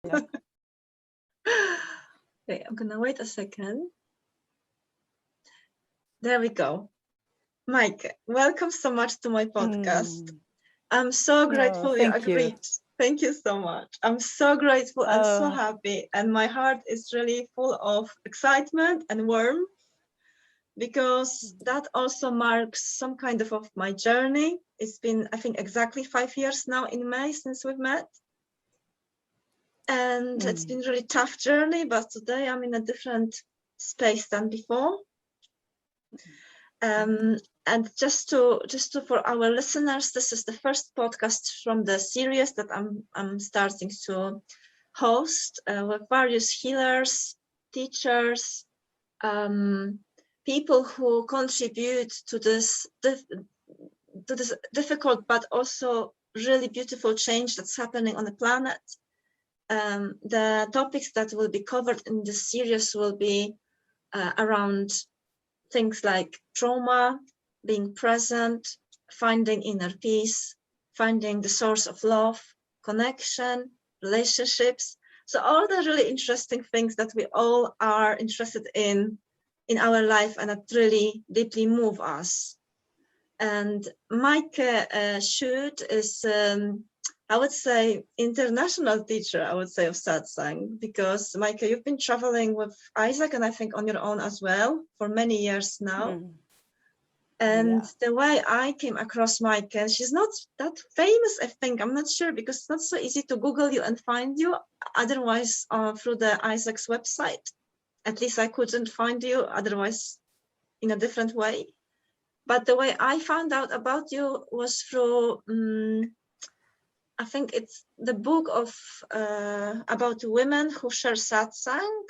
Yeah. Okay, I'm gonna wait a second. There we go. Meike, welcome so much to my podcast. I'm so grateful you Thank you. agreed. Thank you so much. I'm so grateful and so happy, and my heart is really full of excitement and warmth, because that also marks some kind of my journey. It's been, I think, exactly 5 years now in May since we've met. And it's been a really tough journey, but today I'm in a different space than before. And just to for our listeners, this is the first podcast from the series that I'm starting to host with various healers, teachers, people who contribute to this difficult but also really beautiful change that's happening on the planet. The topics that will be covered in this series will be around things like trauma, being present, finding inner peace, finding the source of love, connection, relationships. So all the really interesting things that we all are interested in our life and that really deeply move us. And Meike Schuett is, I would say, international teacher, I would say, of satsang, because Meike, you've been traveling with Isaac and I think on your own as well for many years now. And the way I came across Meike, she's not that famous, I think, I'm not sure, because it's not so easy to Google you and find you, otherwise through the Isaac's website. At least I couldn't find you otherwise in a different way. But the way I found out about you was through, I think it's the book of about women who share satsang.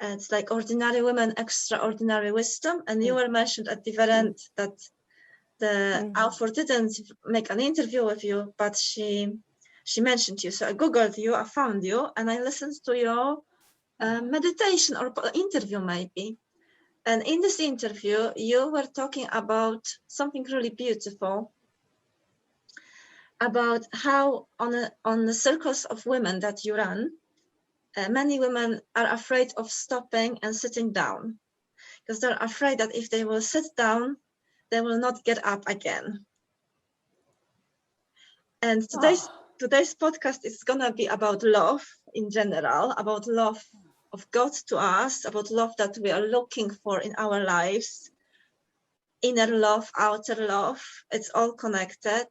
It's like Ordinary Women, Extraordinary Wisdom. And you were mentioned at the very end that the author didn't make an interview with you, but she mentioned you. So I Googled you, I found you, and I listened to your meditation or interview maybe. And in this interview, you were talking about something really beautiful, about how on the circles of women that you run, many women are afraid of stopping and sitting down, because they're afraid that if they will sit down, they will not get up again. And today's podcast is gonna be about love in general, about love of God to us, about love that we are looking for in our lives, inner love, outer love. It's all connected,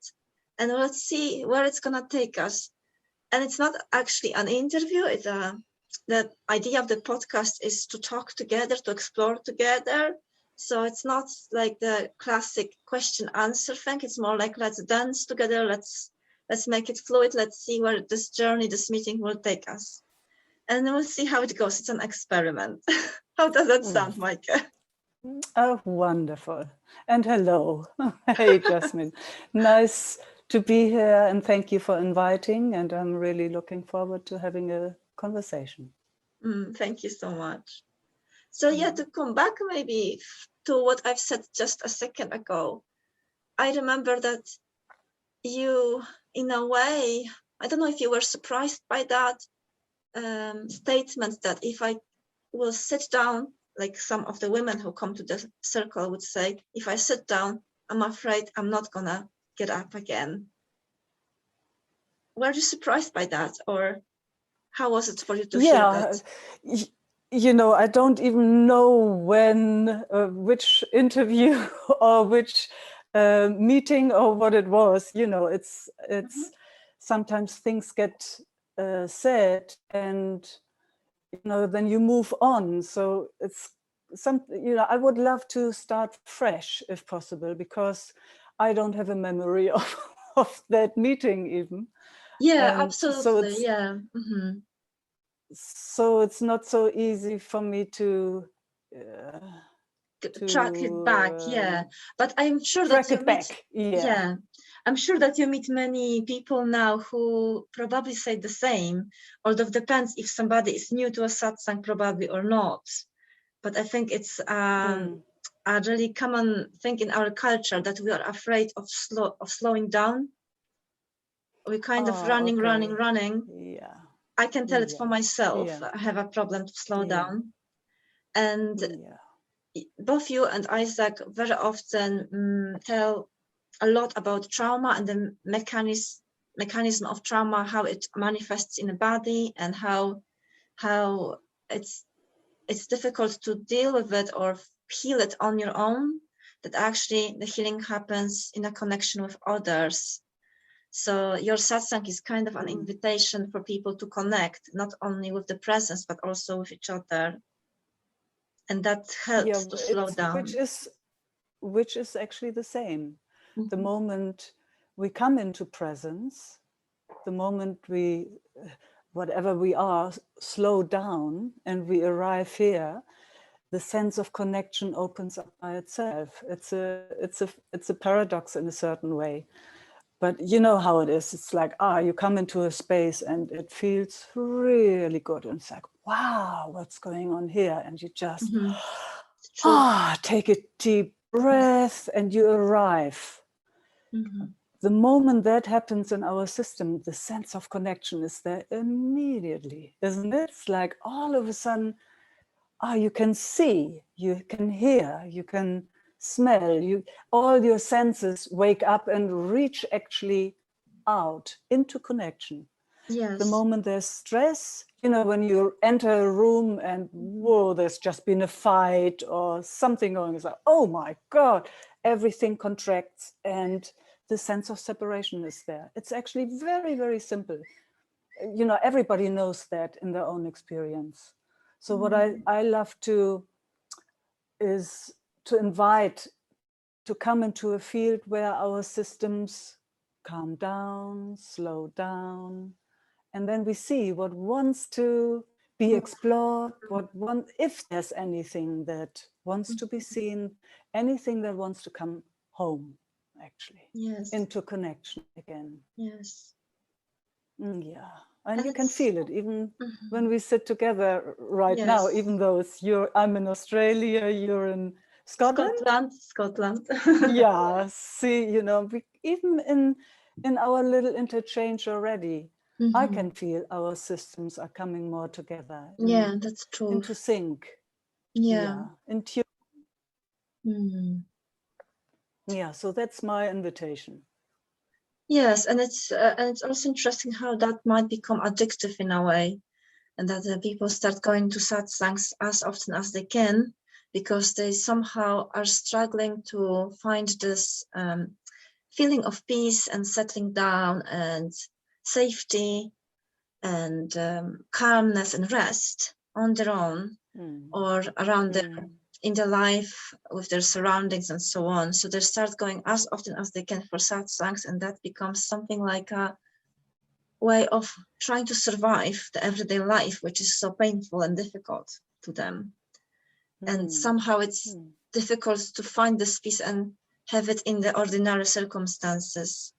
and let's see where it's gonna take us. And it's not actually an interview. It's the idea of the podcast is to talk together, to explore together. So it's not like the classic question answer thing. It's more like, let's dance together. Let's make it fluid. Let's see where this journey, this meeting will take us. And we'll see how it goes. It's an experiment. How does that sound, Meike? Oh, wonderful. And hello. Hey, Jasmine. Nice to be here, and thank you for inviting. And I'm really looking forward to having a conversation. Thank you so much. So yeah, to come back maybe to what I've said just a second ago, I remember that you, in a way, I don't know if you were surprised by that statement that if I will sit down, like some of the women who come to the circle would say, if I sit down, I'm afraid I'm not gonna get up again. Were you surprised by that, or how was it for you to hear that? You know, I don't even know when, which interview or which meeting or what it was. You know, it's sometimes things get said, and you know, then you move on. So it's you know, I would love to start fresh if possible, because I don't have a memory of that meeting even. Yeah, And absolutely. So yeah. So it's not so easy for me to track it back. Yeah, but I'm sure that you meet. Yeah, I'm sure that you meet many people now who probably say the same. Although it depends if somebody is new to a satsang, probably or not. But I think it's a really common thing in our culture that we are afraid of slowing down. We're kind of running. Yeah. I can tell it for myself. Yeah. I have a problem to slow down. And both you and Isaac very often tell a lot about trauma and the mechanism of trauma, how it manifests in the body, and how it's difficult to deal with it or heal it on your own, that actually the healing happens in a connection with others. So your satsang is kind of an invitation for people to connect, not only with the presence, but also with each other. And that helps to slow down. Which is actually the same. The moment we come into presence, the moment we, whatever we are, slow down and we arrive here, the sense of connection opens up by itself. It's a paradox in a certain way. But you know how it is. It's like, you come into a space and it feels really good. And it's like, wow, what's going on here? And you just, take a deep breath and you arrive. The moment that happens in our system, the sense of connection is there immediately, isn't it? It's like all of a sudden, you can see, you can hear, you can smell, all your senses wake up and reach actually out into connection. Yes. The moment there's stress, you know, when you enter a room and whoa, there's just been a fight or something going, it's like, oh my God, everything contracts and the sense of separation is there. It's actually very, very simple. You know, everybody knows that in their own experience. So what I love to is to invite to come into a field where our systems calm down, slow down, and then we see what wants to be explored, if there's anything that wants to be seen, anything that wants to come home, actually, into connection again. Yes. Yeah, and you can feel it even when we sit together right now, even though I'm in Australia, you're in Scotland. Yeah, see, you know, even in our little interchange already, I can feel our systems are coming more together. That's true. Into sync. In tune. Yeah, so that's my invitation. Yes, and it's also interesting how that might become addictive in a way, and that people start going to satsangs as often as they can, because they somehow are struggling to find this feeling of peace and settling down and safety and calmness and rest on their own or around in their life with their surroundings and so on. So they start going as often as they can for satsangs, and that becomes something like a way of trying to survive the everyday life, which is so painful and difficult to them. And somehow it's difficult to find this peace and have it in the ordinary circumstances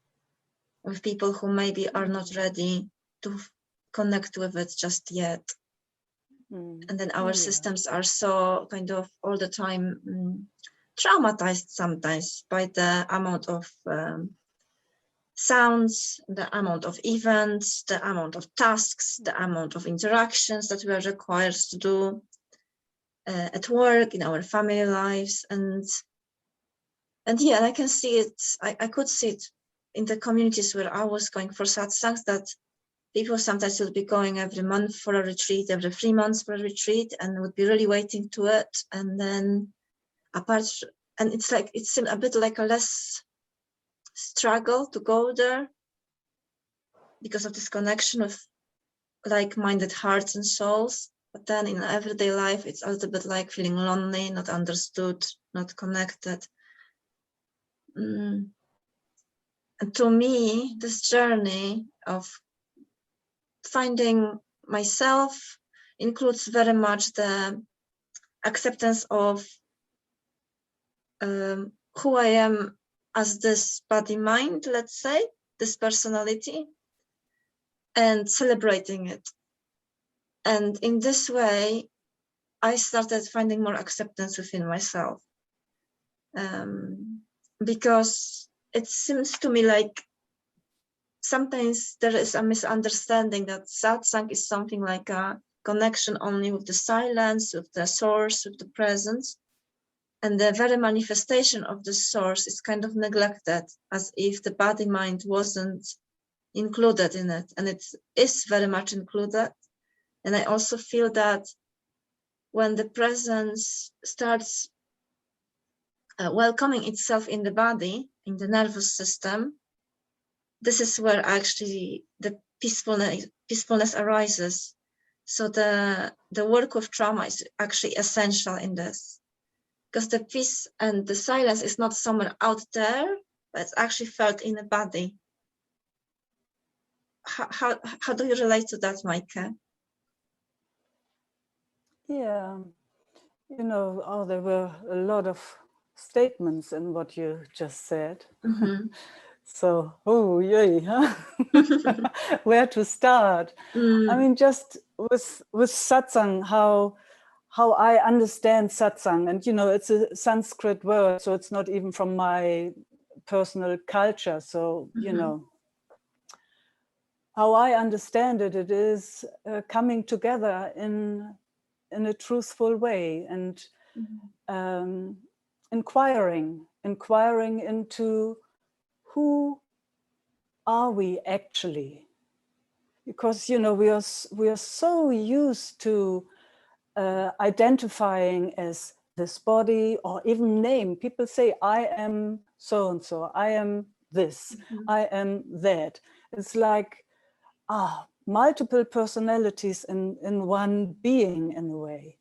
with people who maybe are not ready to connect with it just yet. And then our systems are so kind of all the time traumatized sometimes by the amount of sounds, the amount of events, the amount of tasks, the amount of interactions that we are required to do at work, in our family lives. And I can see it, I could see it in the communities where I was going for satsangs, that people sometimes would be going every month for a retreat, every 3 months for a retreat, and would be really waiting to it. And then it seemed a bit like a less struggle to go there because of this connection with like-minded hearts and souls. But then in everyday life, it's a little bit like feeling lonely, not understood, not connected. And to me, this journey of finding myself includes very much the acceptance of who I am as this body-mind, let's say, this personality, and celebrating it. And in this way, I started finding more acceptance within myself. Because it seems to me like sometimes there is a misunderstanding that satsang is something like a connection only with the silence, with the source, with the presence. And the very manifestation of the source is kind of neglected, as if the body-mind wasn't included in it. And it is very much included. And I also feel that when the presence starts welcoming itself in the body, in the nervous system, this is where actually the peacefulness arises. So the work with trauma is actually essential in this, because the peace and the silence is not somewhere out there, but it's actually felt in the body. How do you relate to that, Meike? Yeah, you know, oh, there were a lot of statements in what you just said. Mm-hmm. So, oh, yay, huh? Where to start? I mean, just with satsang, how I understand satsang, and you know, it's a Sanskrit word, so it's not even from my personal culture. So, you know, how I understand it, it is coming together in a truthful way and inquiring into who are we actually, because you know we are so used to identifying as this body, or even name. People say, I am so and so, I am this, I am that. It's like multiple personalities in one being, in a way.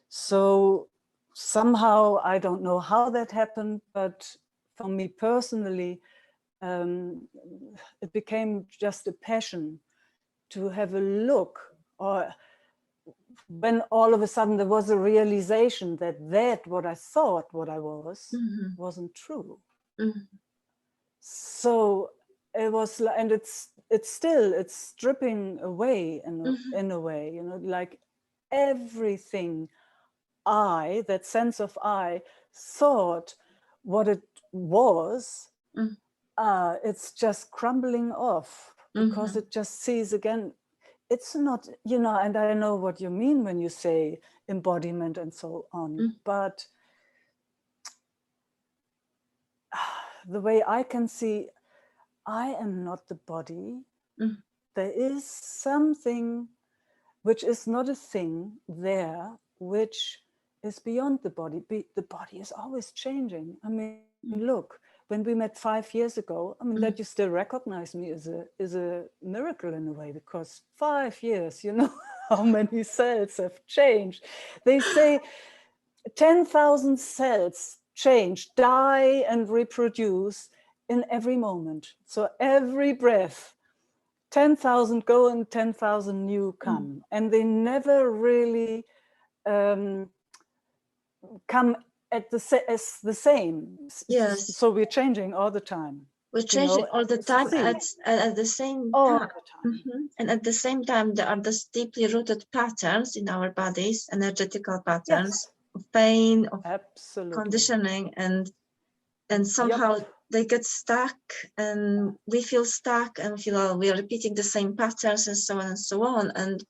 So somehow, I don't know how that happened, but for me personally, it became just a passion to have a look, or when all of a sudden there was a realization that what I thought what I was wasn't true. So it was, and it's stripping away in a way, you know, like everything that sense of I thought what it was, it's just crumbling off, because it just sees again, it's not, you know, and I know what you mean when you say embodiment and so on, but the way I can see, I am not the body. There is something which is not a thing there, which is beyond the body. The body is always changing. I mean, look, when we met 5 years ago, I mean, that you still recognize me is a miracle in a way, because 5 years, you know, how many cells have changed. They say 10,000 cells change, die and reproduce in every moment. So every breath, 10,000 go and 10,000 new come. And they never really come as the same. Yes. So we're changing all the time. We're changing all the time at the same time. And at the same time, there are these deeply rooted patterns in our bodies, energetical patterns of pain, of conditioning, and somehow they get stuck, and we feel stuck, and feel we are repeating the same patterns, and so on and so on. And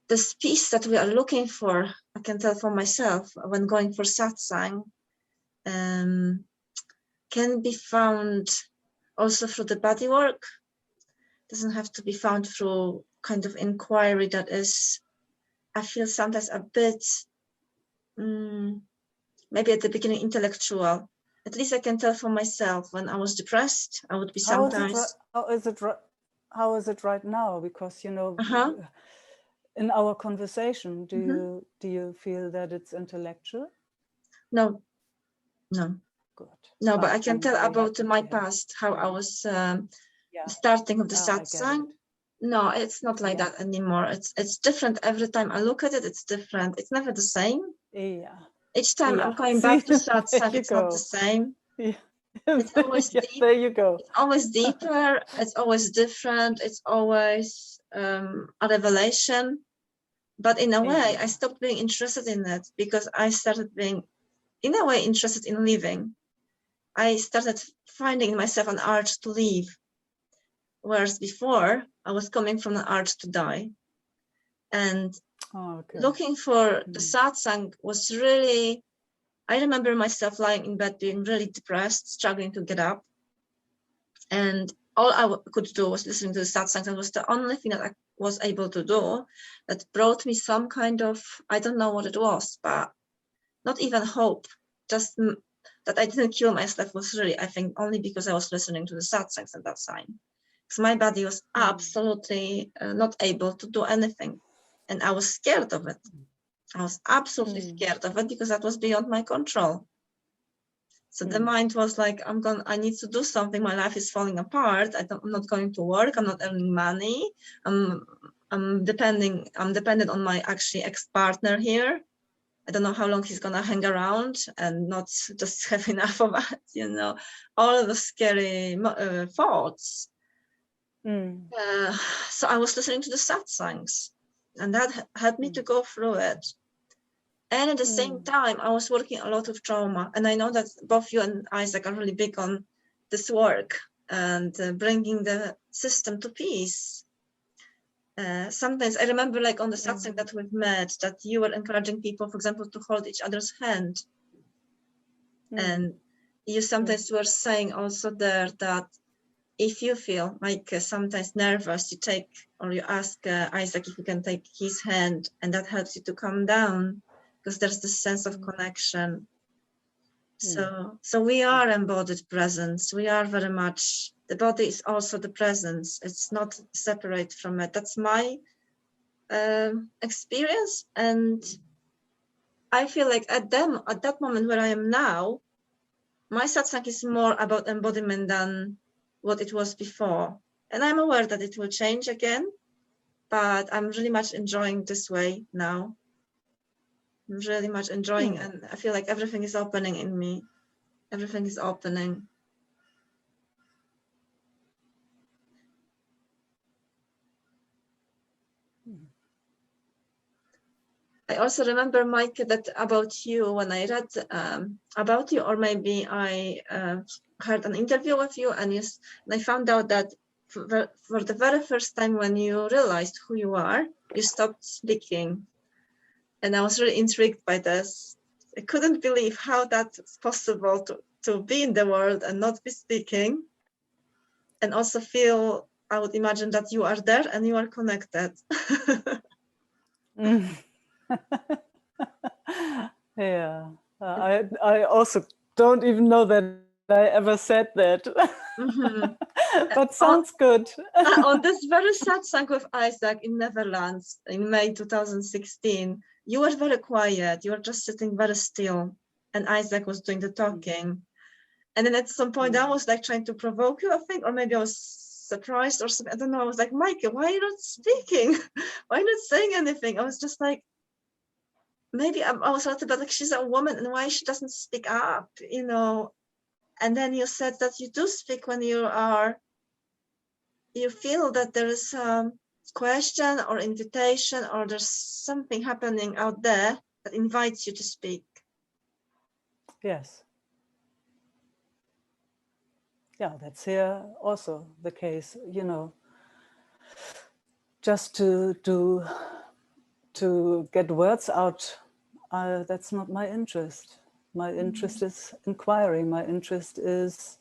this peace that we are looking for, I can tell for myself, when going for satsang, can be found also through the body work. Doesn't have to be found through kind of inquiry that is, I feel sometimes a bit, maybe at the beginning intellectual. At least I can tell for myself, when I was depressed, I would be sometimes. How is it right now? Because, you know, in our conversation, do you feel that it's intellectual? No. Good. No, but I can tell about my past, how I was starting of the satsang. No, it's not like that anymore. It's different every time I look at it. It's different. It's never the same. Each time I'm coming back to satsang, it's not the same. It's always deep. There you go. It's always deeper. It's always different. It's always a revelation. But in a way, I stopped being interested in it, because I started being, in a way, interested in living. I started finding in myself an urge to live. whereas before I was coming from the art to die. And looking for the satsang was really, I remember myself lying in bed being really depressed, struggling to get up. And all I could do was listening to the satsang. That was the only thing that I was able to do that brought me some kind of, I don't know what it was, but not even hope, just that I didn't kill myself was really, I think, only because I was listening to the satsangs at that time. Because my body was absolutely not able to do anything. And I was scared of it. I was absolutely scared of it because that was beyond my control. So the mind was like, I need to do something. My life is falling apart. I'm not going to work. I'm not earning money. I'm dependent on my actually ex-partner here. I don't know how long he's gonna hang around and not just have enough of it, you know, all of the scary thoughts. So I was listening to the satsangs, and that helped me to go through it. And at the same time, I was working a lot of trauma. And I know that both you and Isaac are really big on this work and bringing the system to peace. Sometimes I remember, like on the satsang that we've met, that you were encouraging people, for example, to hold each other's hand. And you sometimes were saying also there that if you feel like sometimes nervous, you take or you ask Isaac if you can take his hand, and that helps you to calm down because there's this sense of connection. So we are embodied presence. We are very much, the body is also the presence. It's not separate from it. That's my experience. And I feel like at that moment where I am now, my satsang is more about embodiment than what it was before. And I'm aware that it will change again, but I'm really much enjoying this way now. I'm really much enjoying, and I feel like everything is opening in me. Everything is opening. I also remember, Meike, that about you, when I read about you, or maybe I heard an interview with you, and I found out that for the very first time when you realized who you are, you stopped speaking. And I was really intrigued by this. I couldn't believe how that's possible to be in the world and not be speaking, and also feel, I would imagine, that you are there and you are connected. Yeah, I also don't even know that I ever said that. But sounds good. On this very satsang with Isaac in Netherlands in May 2016, you were very quiet. You were just sitting very still, and Isaac was doing the talking. And then at some point, I was like trying to provoke you, I think, or maybe I was surprised or something. I don't know. I was like, Meike, why are you not speaking? Why are you not saying anything? I was just like, maybe I was a little bit like, she's a woman and why she doesn't speak up, you know? And then you said that you do speak when you feel that there is a question or invitation, or there's something happening out there that invites you to speak. Yes. Yeah, that's here also the case, you know, just to get words out, that's not my interest. My interest is inquiring. My interest is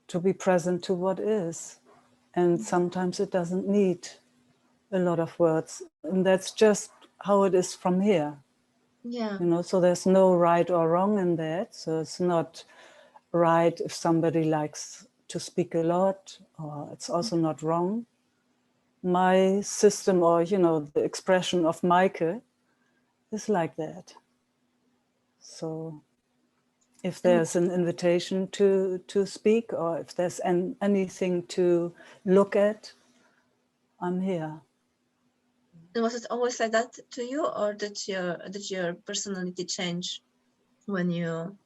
to be present to what is. And sometimes it doesn't need a lot of words. And that's just how it is from here. Yeah. You know, so there's no right or wrong in that. So it's not right if somebody likes to speak a lot, or it's also not wrong. My system, or, you know, the expression of Meike is like that. So if there's an invitation to speak, or if there's anything to look at, I'm here. Was it always like that to you, or did your personality change when you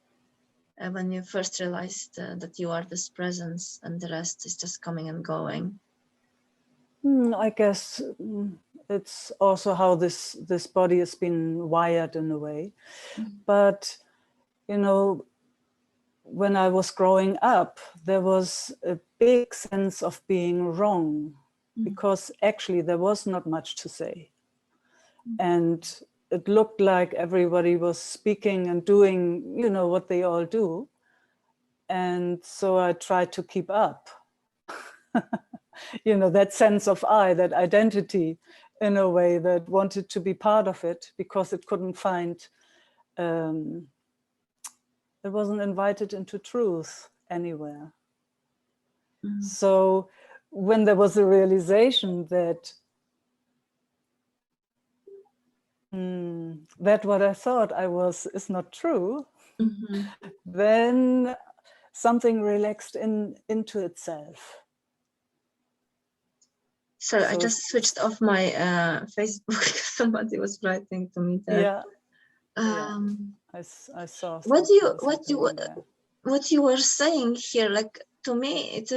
first realized that you are this presence and the rest is just coming and going? I guess it's also how this body has been wired in a way. But, you know, when I was growing up, there was a big sense of being wrong, because actually there was not much to say. And it looked like everybody was speaking and doing, you know, what they all do. And so I tried to keep up, you know, that sense of I, that identity, in a way that wanted to be part of it, because it couldn't find, it wasn't invited into truth anywhere. So when there was a realization that that what I thought I was is not true, then something relaxed into itself. So I just switched off my Facebook because somebody was writing to me that. Yeah, I saw. What you were saying here, like, to me, it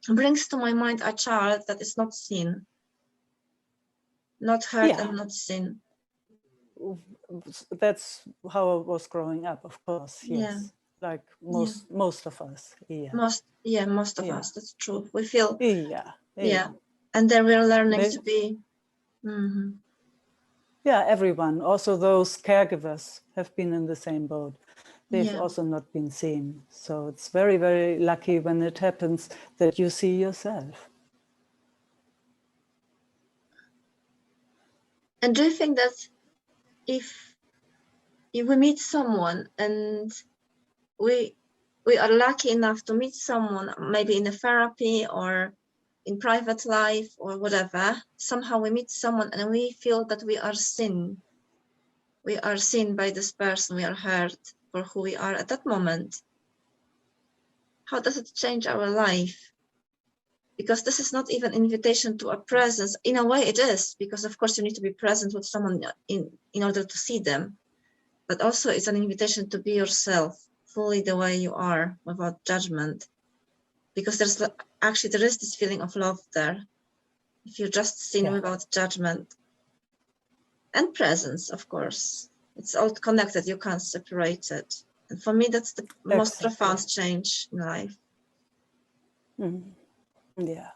brings to my mind a child that is not seen, not heard, and not seen. That's how I was growing up, of course. Yes, like most of us. Most of us. That's true. We feel. And then we're learning to be. Yeah, everyone. Also, those caregivers have been in the same boat. They've also not been seen. So it's very, very lucky when it happens that you see yourself. And do you think that if we meet someone and we are lucky enough to meet someone, maybe in a therapy or in private life or whatever, somehow we meet someone and we feel that we are seen. We are seen by this person, we are heard for who we are at that moment. How does it change our life? Because this is not even an invitation to a presence. In a way it is, because of course you need to be present with someone in order to see them. But also it's an invitation to be yourself, fully the way you are, without judgment. Because there is this feeling of love there. If you're just seen without judgment. And presence, of course. It's all connected, you can't separate it. And for me, that's the most profound change in life. Yeah.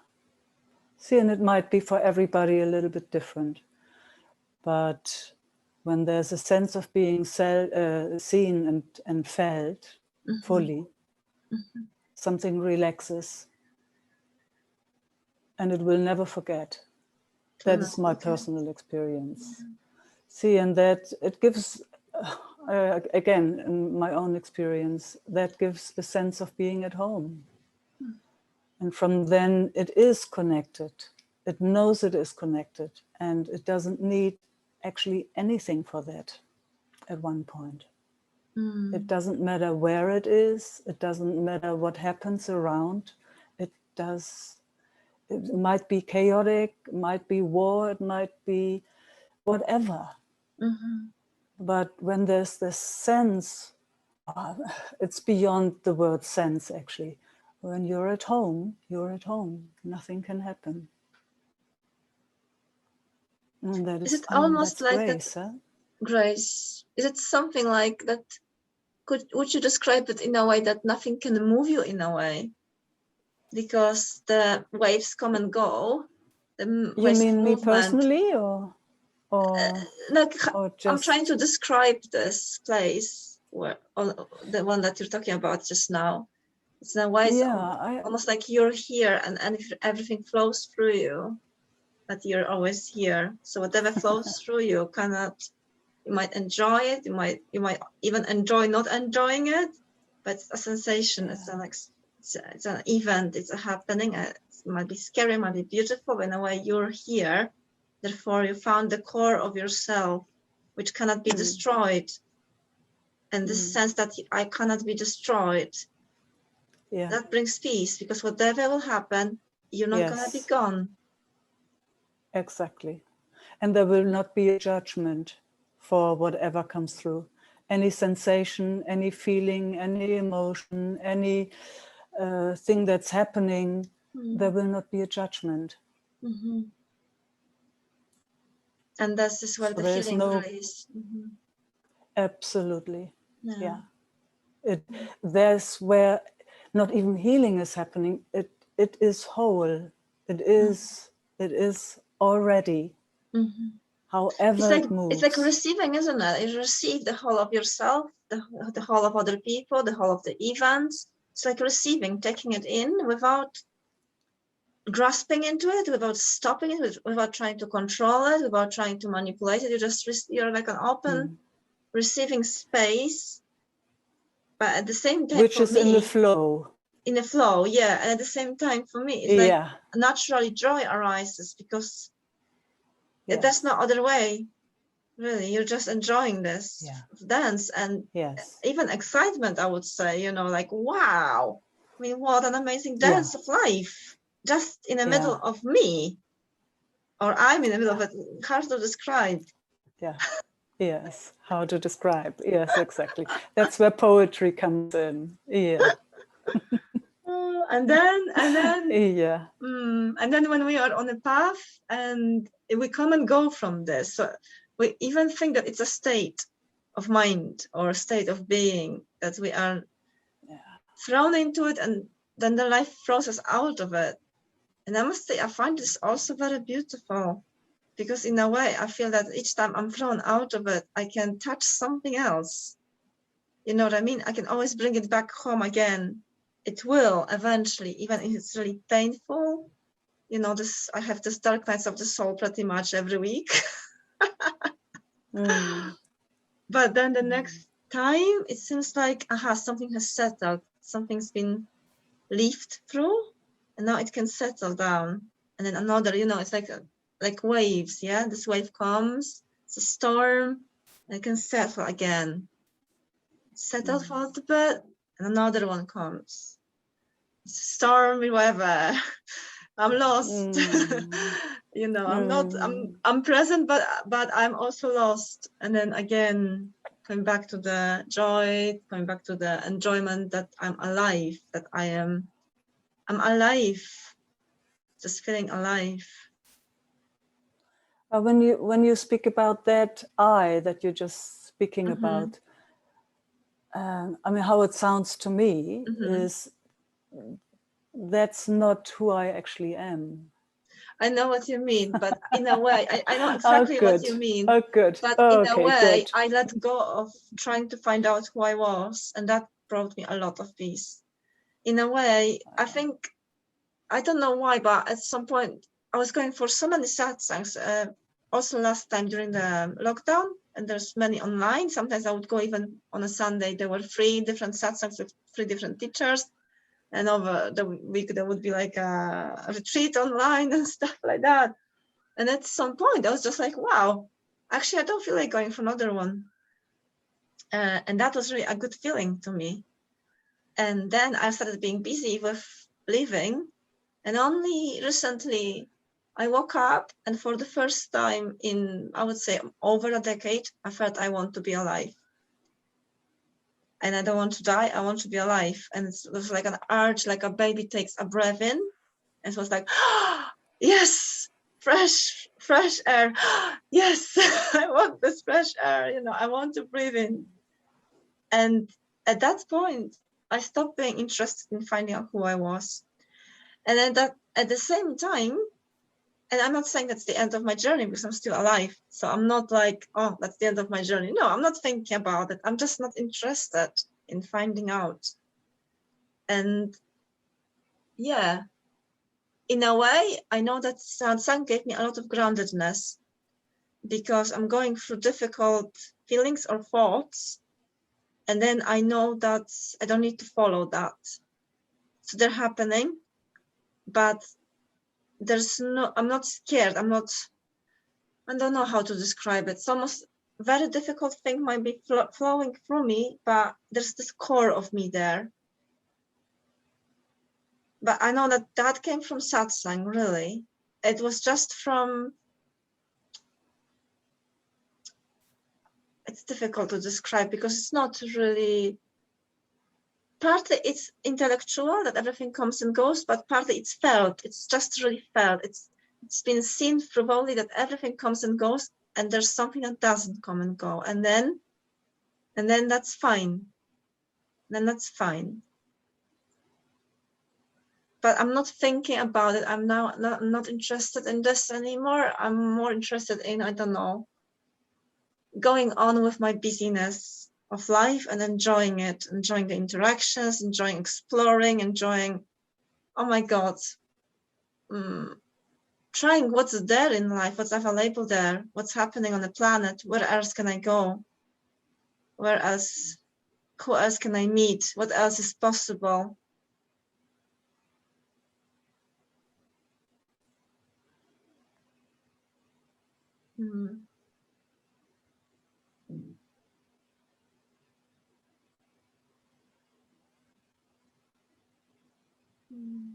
See, and it might be for everybody a little bit different. But when there's a sense of being seen and felt fully, something relaxes. And it will never forget. That is my personal experience. See, and that it gives, again, in my own experience, that gives a sense of being at home. And from then it is connected. It knows it is connected, and it doesn't need actually anything for that at one point. It doesn't matter where it is. It doesn't matter what happens around. It might be chaotic, it might be war, it might be whatever. But when there's this sense, it's beyond the word sense actually. When you're at home, you're at home. Nothing can happen. And that is it almost that's like grace, that? Grace. Is it something like that? Would you describe it in a way that nothing can move you in a way? Because the waves come and go. You mean me personally, or I'm trying to describe this place where the one that you're talking about just now. It's in a way almost like you're here and everything flows through you, but you're always here. So whatever flows through you you might enjoy it. You might even enjoy not enjoying it, but it's a sensation. It's an event. It's a happening. It might be scary, it might be beautiful. But in a way, you're here. Therefore, you found the core of yourself, which cannot be destroyed. And this sense that I cannot be destroyed, that brings peace, because whatever will happen, you're not gonna be gone. Exactly. And there will not be a judgment for whatever comes through. Any sensation, any feeling, any emotion, any thing that's happening, there will not be a judgment. And that's where the healing really is. Absolutely. Yeah. There's where not even healing is happening. It is whole. It is already. However it moves. It's like receiving, isn't it? You receive the whole of yourself, the whole of other people, the whole of the events. It's like receiving, taking it in without grasping into it, without stopping it, without trying to control it, without trying to manipulate it. You're like an open receiving space, but at the same time, which for is me, in the flow. In the flow, yeah. And at the same time, for me, it's like naturally joy arises because there's no other way. Really, you're just enjoying this dance and even excitement, I would say, you know, like, wow, I mean, what an amazing dance of life, just in the middle of me, or I'm in the middle of it. Hard to describe. Yes, how to describe. Yes, exactly. That's where poetry comes in. And then when we are on a path and we come and go from this, so we even think that it's a state of mind or a state of being that we are thrown into it, and then the life throws us out of it. And I must say, I find this also very beautiful, because in a way, I feel that each time I'm thrown out of it, I can touch something else. You know what I mean? I can always bring it back home again. It will eventually, even if it's really painful. You know, I have this dark nights of the soul pretty much every week. But then the next time, it seems like, something has settled. Something's been lived through, and now it can settle down. And then another, you know, it's like waves, yeah? This wave comes, it's a storm, and it can settle again. Settle for a little bit, and another one comes. It's a stormy weather. I'm lost. You know, I'm present, but I'm also lost. And then again, coming back to the joy, coming back to the enjoyment that I'm alive, that I'm alive, just feeling alive. When you speak about that I that you're just speaking about, I mean, how it sounds to me is that's not who I actually am. I know what you mean, but in a way, I know exactly what you mean. Oh, good. But in a way, I let go of trying to find out who I was, and that brought me a lot of peace. In a way, I think, I don't know why, but at some point, I was going for so many satsangs. Also last time during the lockdown, and there's many online. Sometimes I would go even on a Sunday. There were 3 different satsangs with 3 different teachers. And over the week, there would be like a retreat online and stuff like that. And at some point, I was just like, wow, actually, I don't feel like going for another one. And that was really a good feeling to me. And then I started being busy with living. And only recently, I woke up, and for the first time in, I would say, over a decade, I felt I want to be alive. And I don't want to die, I want to be alive. And it was like an urge, like a baby takes a breath in. And it was like, oh, yes, fresh air. Yes, I want this fresh air, you know, I want to breathe in. And at that point, I stopped being interested in finding out who I was. And then at the same time, and I'm not saying that's the end of my journey, because I'm still alive. So I'm not like, oh, that's the end of my journey. No, I'm not thinking about it. I'm just not interested in finding out. And yeah, in a way, I know that satsang gave me a lot of groundedness, because I'm going through difficult feelings or thoughts. And then I know that I don't need to follow that. So they're happening, but I'm not scared. I don't know how to describe it. It's almost very difficult thing might be flowing through me, but there's this core of me there. But I know that came from satsang, really. It was just from, it's difficult to describe, because it's not really, partly it's intellectual, that everything comes and goes, but partly it's felt. It's just really felt. It's been seen through only that everything comes and goes, and there's something that doesn't come and go. And then that's fine. then that's fine. But I'm not thinking about it. I'm now not interested in this anymore. I'm more interested in, I don't know, going on with my busyness of life and enjoying it, enjoying the interactions, enjoying exploring, enjoying, oh my God, trying what's there in life, what's available there, what's happening on the planet, where else can I go? Where else, who else can I meet? What else is possible? Mm. Mm.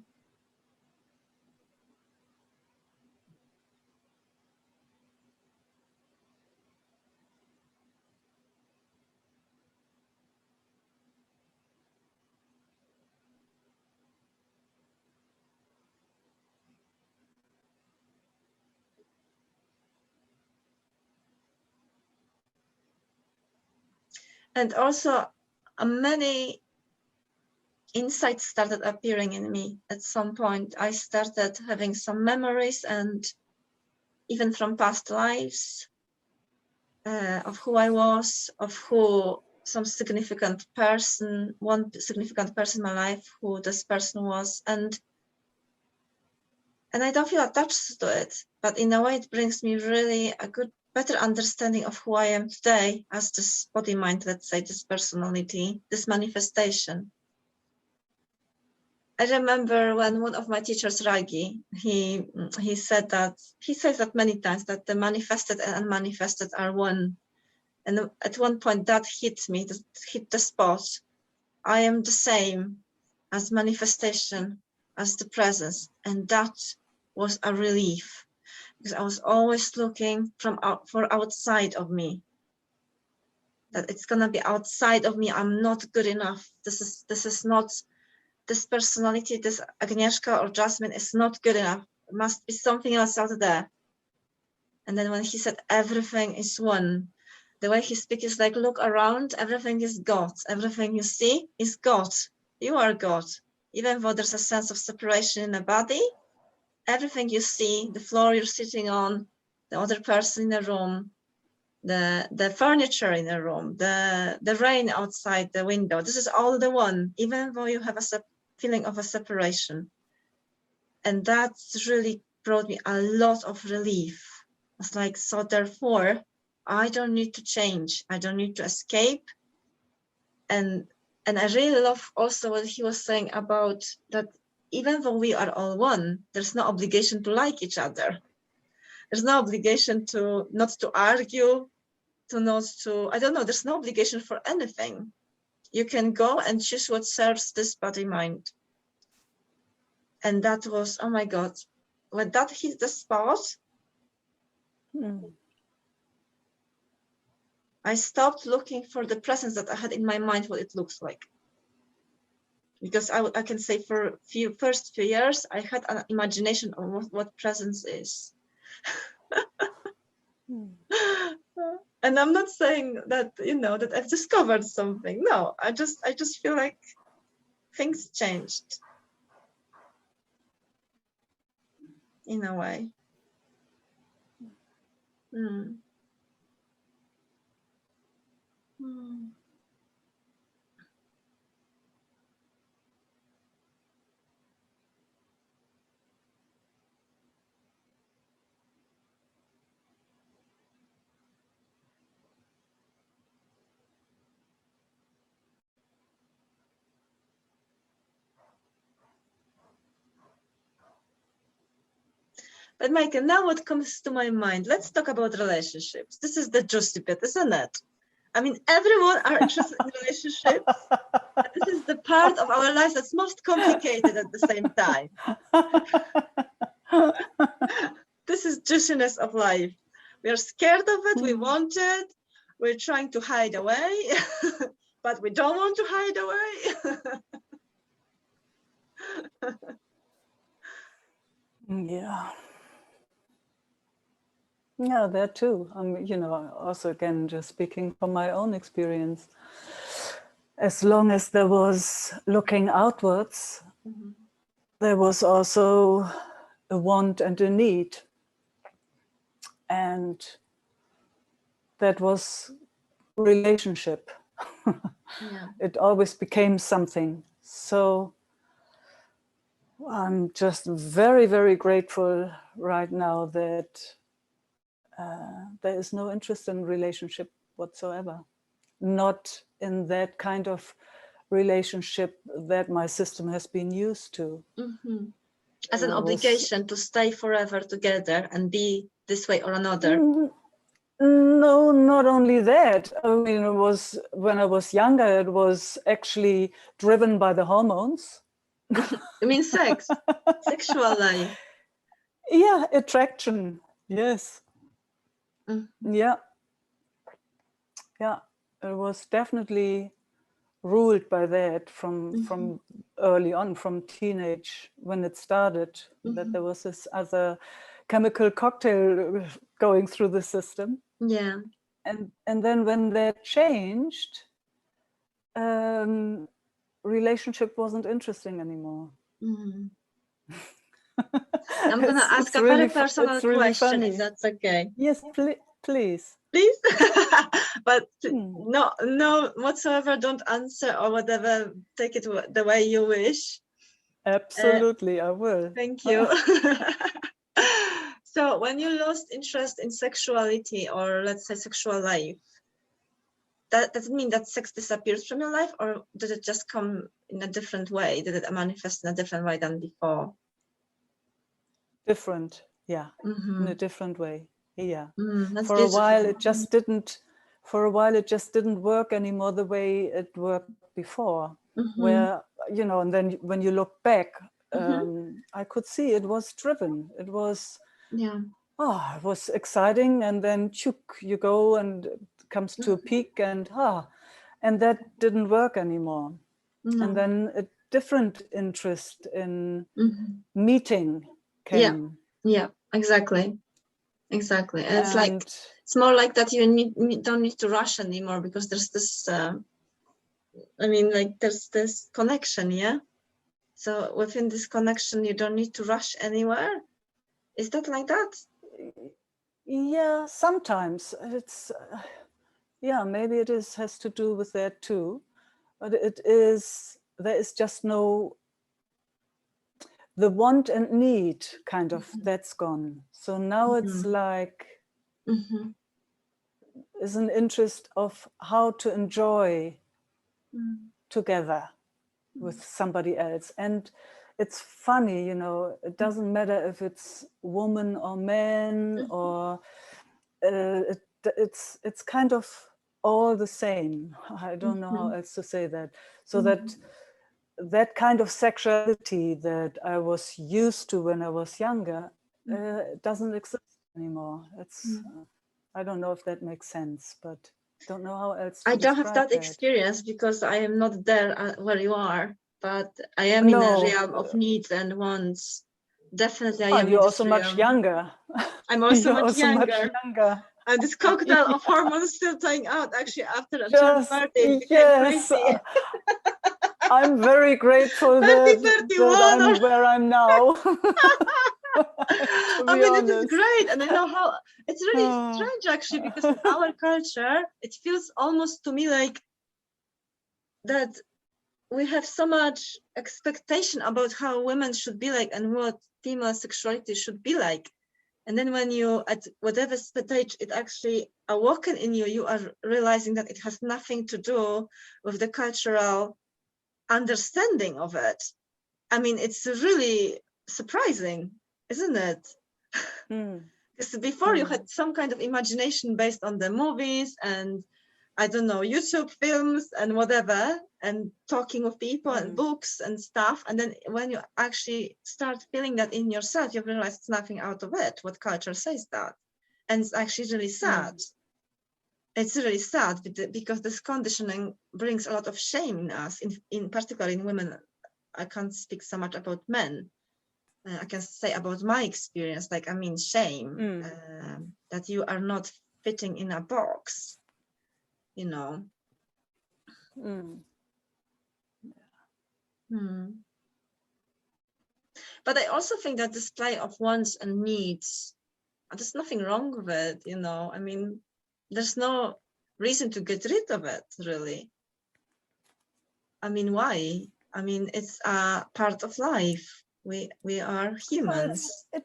And also, many insights started appearing in me at some point. I started having some memories, and even from past lives, of who I was, of who some significant person, one significant person in my life, who this person was, and I don't feel attached to it, but in a way it brings me really a good, better understanding of who I am today as this body mind, let's say, this personality, this manifestation. I remember when one of my teachers, Ragi, he said that, he says that many times, that the manifested and unmanifested are one. And at one point that hit me, that hit the spot. I am the same as manifestation, as the presence. And that was a relief, because I was always looking for outside of me. That it's gonna be outside of me. I'm not good enough. This is not, this personality, this Agnieszka or Jasmine is not good enough. There must be something else out there. And then when he said everything is one, the way he speaks is like, look around, everything is God. Everything you see is God. You are God. Even though there's a sense of separation in the body, everything you see, the floor you're sitting on, the other person in the room, the furniture in the room, the rain outside the window, this is all the one, even though you have a feeling of a separation. And that really brought me a lot of relief. It's like, so therefore, I don't need to change. I don't need to escape. And I really love also what he was saying about that even though we are all one, there's no obligation to like each other. There's no obligation to not to argue, to not to, I don't know, there's no obligation for anything. You can go and choose what serves this body mind. And that was, oh my God, when that hit the spot, I stopped looking for the presence that I had in my mind, what it looks like. Because I can say for first few years, I had an imagination of what presence is. And I'm not saying that, you know, that I've discovered something. No, I just feel like things changed in a way. Mm. Mm. But Meike, now what comes to my mind? Let's talk about relationships. This is the juicy bit, isn't it? I mean, everyone are interested in relationships. This is the part of our life that's most complicated at the same time. This is juiciness of life. We are scared of it, we want it, we're trying to hide away, but we don't want to hide away. Yeah. Yeah, that too. You know, also again, just speaking from my own experience. as long as there was looking outwards, there was also a want and a need. And that was relationship. Yeah. It always became something. So I'm just very, very grateful right now that there is no interest in relationship whatsoever. Not in that kind of relationship that my system has been used to. As an obligation to stay forever together and be this way or another. No, not only that. I mean, it was when I was younger, it was actually driven by the hormones. You mean sex? Sexual life? Yeah, attraction. Yes. Yeah. Yeah. It was definitely ruled by that from early on, from teenage, when it started, that there was this other chemical cocktail going through the system. Yeah. And then when that changed, relationship wasn't interesting anymore. I'm gonna ask a very personal question, if that's okay. Yes, please. Please, but no whatsoever. Don't answer or whatever. Take it the way you wish. Absolutely, I will. Thank you. So, when you lost interest in sexuality, or let's say sexual life, that does it mean that sex disappears from your life, or did it just come in a different way? Did it manifest in a different way than before? Different, yeah, in a different way, yeah. That's For beautiful. a while, it just didn't. For a while, it just didn't work anymore the way it worked before. Where, you know, and then when you look back, I could see it was driven. It was, it was exciting, and then you go and it comes to a peak, and that didn't work anymore. And then a different interest in meeting came. Yeah, exactly. And it's more like that you don't need to rush anymore, because there's this there's this connection. Yeah, so within this connection you don't need to rush anywhere. Is that like that? Yeah, sometimes it's maybe it has to do with that too, but there is just the want and need kind of, that's gone. So now it's like is an interest of how to enjoy together with somebody else. And it's funny, you know, it doesn't matter if it's woman or man, or it's kind of all the same. I don't know how else to say that. So that kind of sexuality that I was used to when I was younger doesn't exist anymore. It's I don't know if that makes sense, but don't know how else to I don't have that describe experience, because I am not there where you are, but I am in a realm of needs and wants. Definitely, I am. You're also much younger. I'm also much younger. And this cocktail of hormones still playing out actually after a turn 30. It became crazy. I'm very grateful that I'm where I'm now. I mean, it is great, and I know how it's really strange actually, because in our culture, it feels almost to me like that we have so much expectation about how women should be like and what female sexuality should be like. And then when you, at whatever stage it actually awoken in you, you are realizing that it has nothing to do with the cultural understanding of it. I mean, it's really surprising, isn't it? Because before you had some kind of imagination based on the movies and, I don't know, YouTube films and whatever, and talking with people and books and stuff. And then when you actually start feeling that in yourself, you realize it's nothing out of it, what culture says that. And it's actually really sad. It's really sad, because this conditioning brings a lot of shame in us, in particular in women. I can't speak so much about men. I can say about my experience, like, I mean, shame, that you are not fitting in a box, you know. But I also think that display of wants and needs, there's nothing wrong with it, you know. I mean, there's no reason to get rid of it, really. I mean, why? I mean, it's a part of life. We are humans. Well,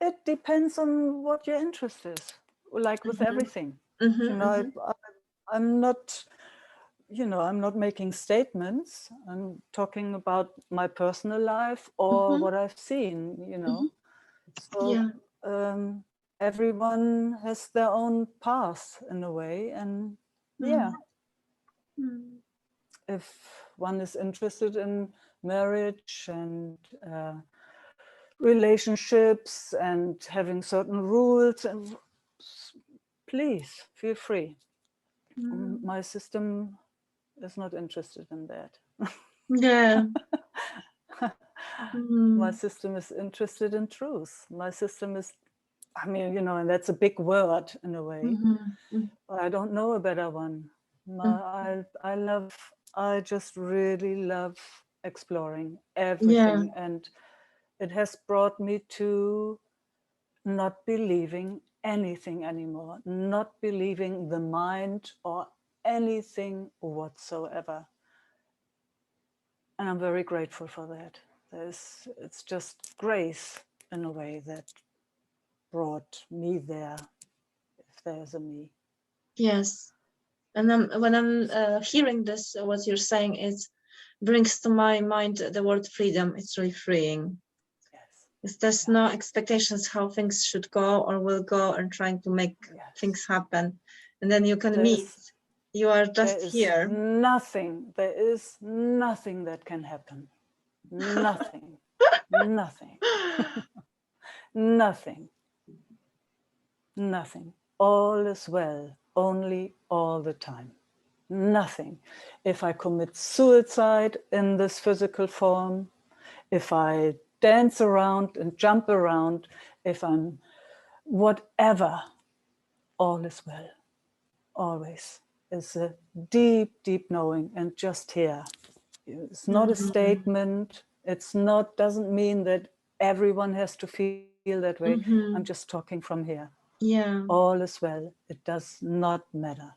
it depends on what your interest is, like with everything. You know, I'm not, you know, I'm not making statements. I'm talking about my personal life or what I've seen, you know. So everyone has their own path in a way. And yeah, if one is interested in marriage and relationships and having certain rules, and please feel free. My system is not interested in that. Yeah. My system is interested in truth. My system is, I mean, you know, and that's a big word in a way. I don't know a better one. I just really love exploring everything. And it has brought me to not believing anything anymore, not believing the mind or anything whatsoever. And I'm very grateful for that. It's just grace in a way that brought me there, if there's a me. Yes. And when I'm hearing this, what you're saying, it brings to my mind the word freedom. It's really freeing. Yes. There's no expectations how things should go or will go, and trying to make things happen. And then you can meet. You are just here. There is nothing that can happen. Nothing. Nothing. Nothing. Nothing. All is well, only all the time. Nothing. If I commit suicide in this physical form, if I dance around and jump around, if I'm whatever, all is well. Always. It's a deep, deep knowing, and just here. It's not a statement. It's not, doesn't mean that everyone has to feel that way. I'm just talking from here. Yeah. All is well. It does not matter.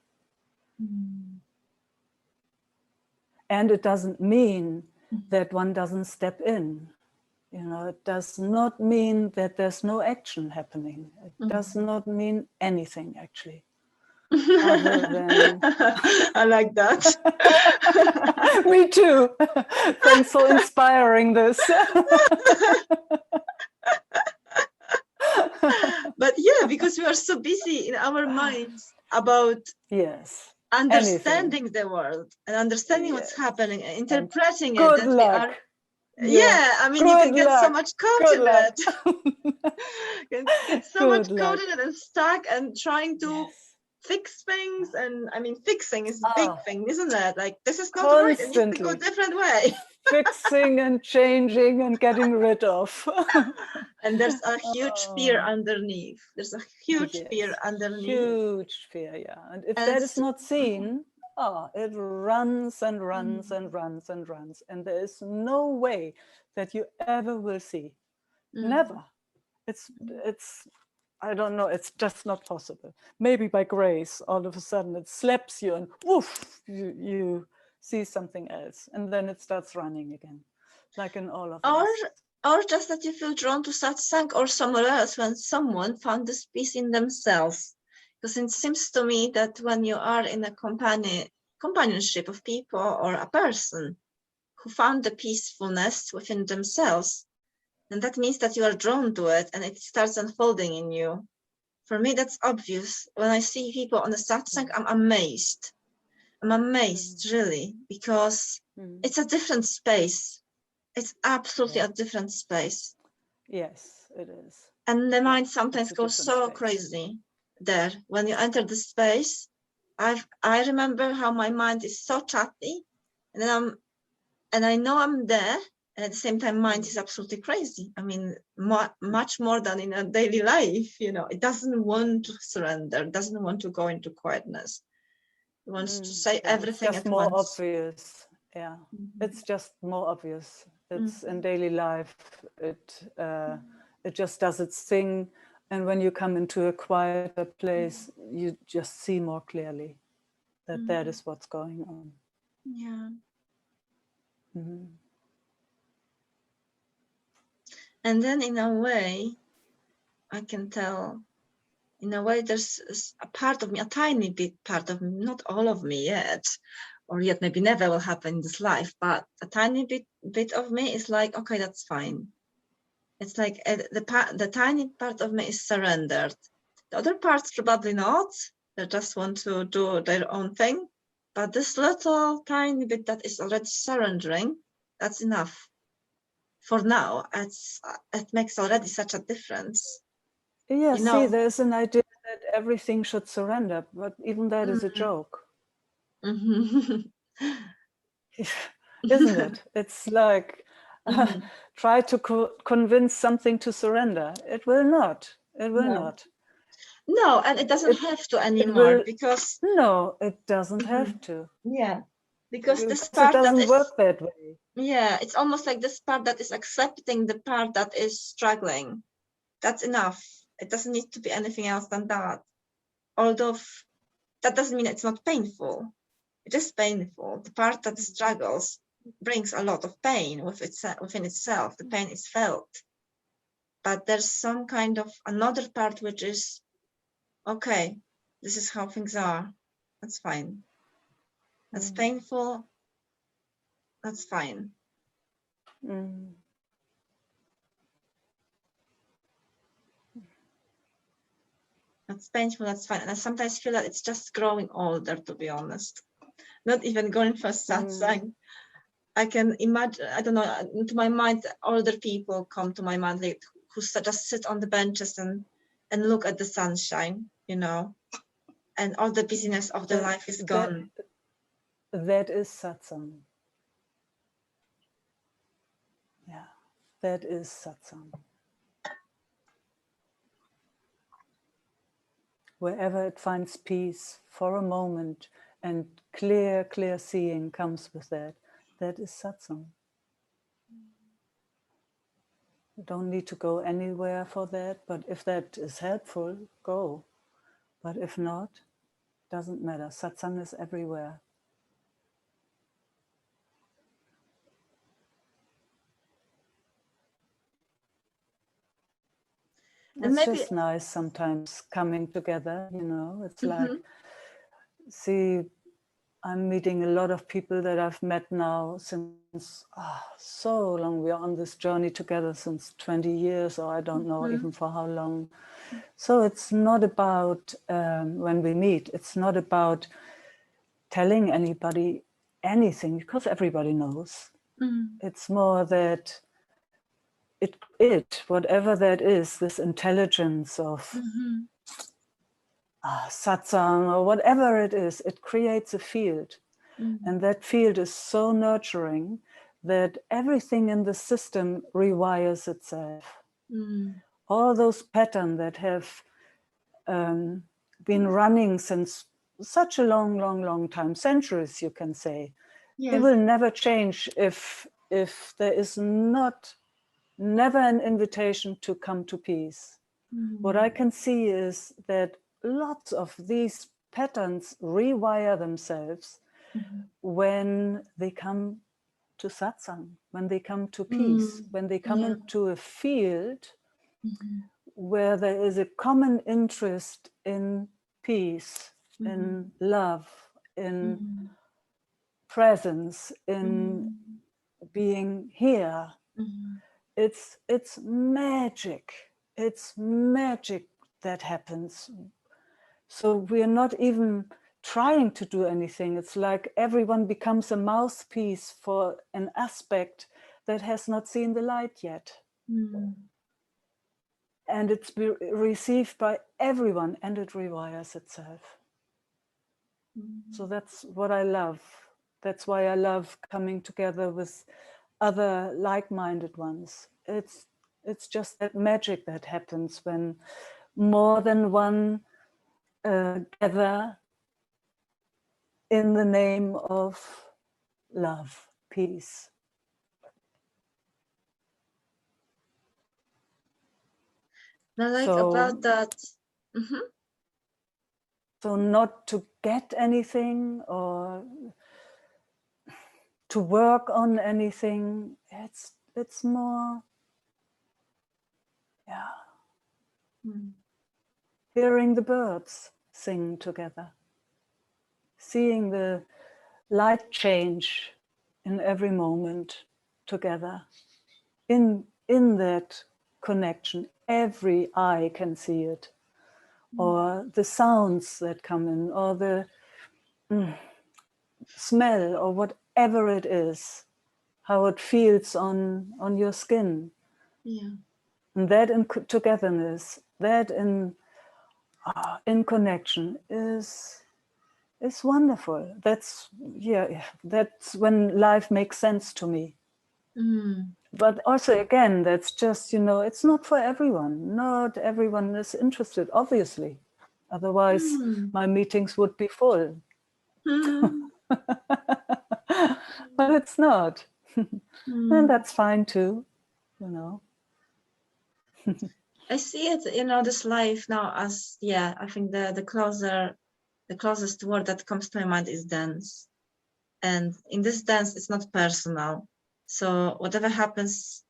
And it doesn't mean that one doesn't step in. You know, it does not mean that there's no action happening. It does not mean anything, actually. Other than... I like that. Me too. Thanks for inspiring this. But yeah, because we are so busy in our minds about understanding the world and understanding what's happening and interpreting it. Good luck. Yeah, I mean, you can get so much caught in it. You can get so much caught in it and stuck and trying to fix things. And I mean, fixing is a big thing, isn't it? Like, this is not right. It needs to go a different way. Fixing and changing and getting rid of. And there's a huge fear underneath. There's a huge fear underneath. Huge fear, yeah. And if that is not seen, it runs and runs and runs and runs. And there is no way that you ever will see. Never. It's, I don't know, it's just not possible. Maybe by grace, all of a sudden it slaps you and woof, you see something else. And then it starts running again, like in all of us. Or just that you feel drawn to satsang or somewhere else when someone found this peace in themselves. Because it seems to me that when you are in a companionship of people or a person who found the peacefulness within themselves, then that means that you are drawn to it and it starts unfolding in you. For me, that's obvious. When I see people on the satsang, I'm amazed. I'm amazed, really, because it's a different space. It's absolutely a different space. Yes, it is. And the mind sometimes goes so crazy there. When you enter the space, I remember how my mind is so chatty, and then I know I'm there, and at the same time, mind is absolutely crazy. I mean, much more than in a daily life, you know. It doesn't want to surrender, doesn't want to go into quietness. It wants to say everything at once. Obvious. Yeah, it's just more obvious. It's in daily life. It just does its thing, and when you come into a quieter place, you just see more clearly that that is what's going on. Yeah. Mm-hmm. And then in a way, I can tell, in a way, there's a part of me, a tiny bit part of me, not all of me yet, or yet maybe never will happen in this life, but a tiny bit of me is like, okay, that's fine. It's like the tiny part of me is surrendered. The other parts probably not. They just want to do their own thing. But this little tiny bit that is already surrendering, that's enough. For now, it makes already such a difference. Yeah, You know? see, there's an idea that everything should surrender, but even that is a joke. Isn't it? It's like, try to convince something to surrender. It will not. It will not. No, and it doesn't have to anymore because... No, it doesn't have to. Yeah, because this It part that doesn't is... work that way. Yeah, it's almost like this part that is accepting the part that is struggling. That's enough. It doesn't need to be anything else than that. Although that doesn't mean it's not painful. It is painful. The part that struggles brings a lot of pain within itself. The pain is felt. But there's some kind of another part which is, okay, this is how things are. That's fine. That's painful. That's fine. That's painful, that's fine. And I sometimes feel that it's just growing older, to be honest. Not even going for satsang. I can imagine, I don't know, to my mind, older people come to my mind, like, who just sit on the benches and look at the sunshine, you know, and all the busyness of their life is gone. That is satsang. Yeah, that is satsang. Wherever it finds peace for a moment and clear seeing comes with that, that is satsang. You don't need to go anywhere for that, but if that is helpful, go. But if not, doesn't matter. Satsang is everywhere. It's just nice sometimes coming together, you know. It's like, see, I'm meeting a lot of people that I've met now since so long. We are on this journey together since 20 years, or I don't know even for how long. So it's not about, when we meet, it's not about telling anybody anything, because everybody knows. It's more that whatever that is, this intelligence of satsang or whatever it is, it creates a field. And that field is so nurturing that everything in the system rewires itself. All those patterns that have been running since such a long time, centuries, you can say, they will never change if there is never an invitation to come to peace. What I can see is that lots of these patterns rewire themselves when they come to satsang, when they come to peace, when they come into a field where there is a common interest in peace, in love, in presence, in being here. It's magic. It's magic that happens. So we're not even trying to do anything. It's like everyone becomes a mouthpiece for an aspect that has not seen the light yet. And it's received by everyone, and it rewires itself. So that's what I love. That's why I love coming together with other like-minded ones. It's just that magic that happens when more than one gather in the name of love, peace. Now, like So, about that. So not to get anything or to work on anything. It's more, hearing the birds sing together, seeing the light change in every moment together. In that connection, every eye can see it, or the sounds that come in, or the smell, or whatever it is, how it feels on your skin. Yeah. And that in togetherness, that in connection is wonderful. That's when life makes sense to me. But also, again, that's just, it's not for everyone. Not everyone is interested, obviously. Otherwise, my meetings would be full. But it's not. And that's fine too, I see it, this life now as, I think the closest word that comes to my mind is dance. And in this dance, it's not personal. So whatever happens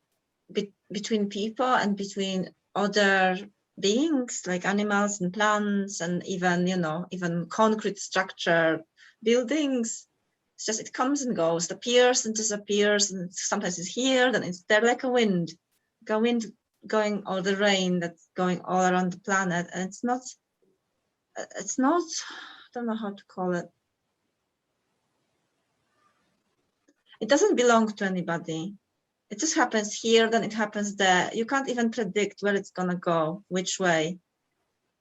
between people and between other beings, like animals and plants, and even, even concrete structure buildings, it's just, it comes and goes, it appears and disappears, and sometimes it's here, then it's there, like a wind going, or the rain that's going all around the planet. And it's not, I don't know how to call it. It doesn't belong to anybody. It just happens here, then it happens there. You can't even predict where it's gonna go, which way.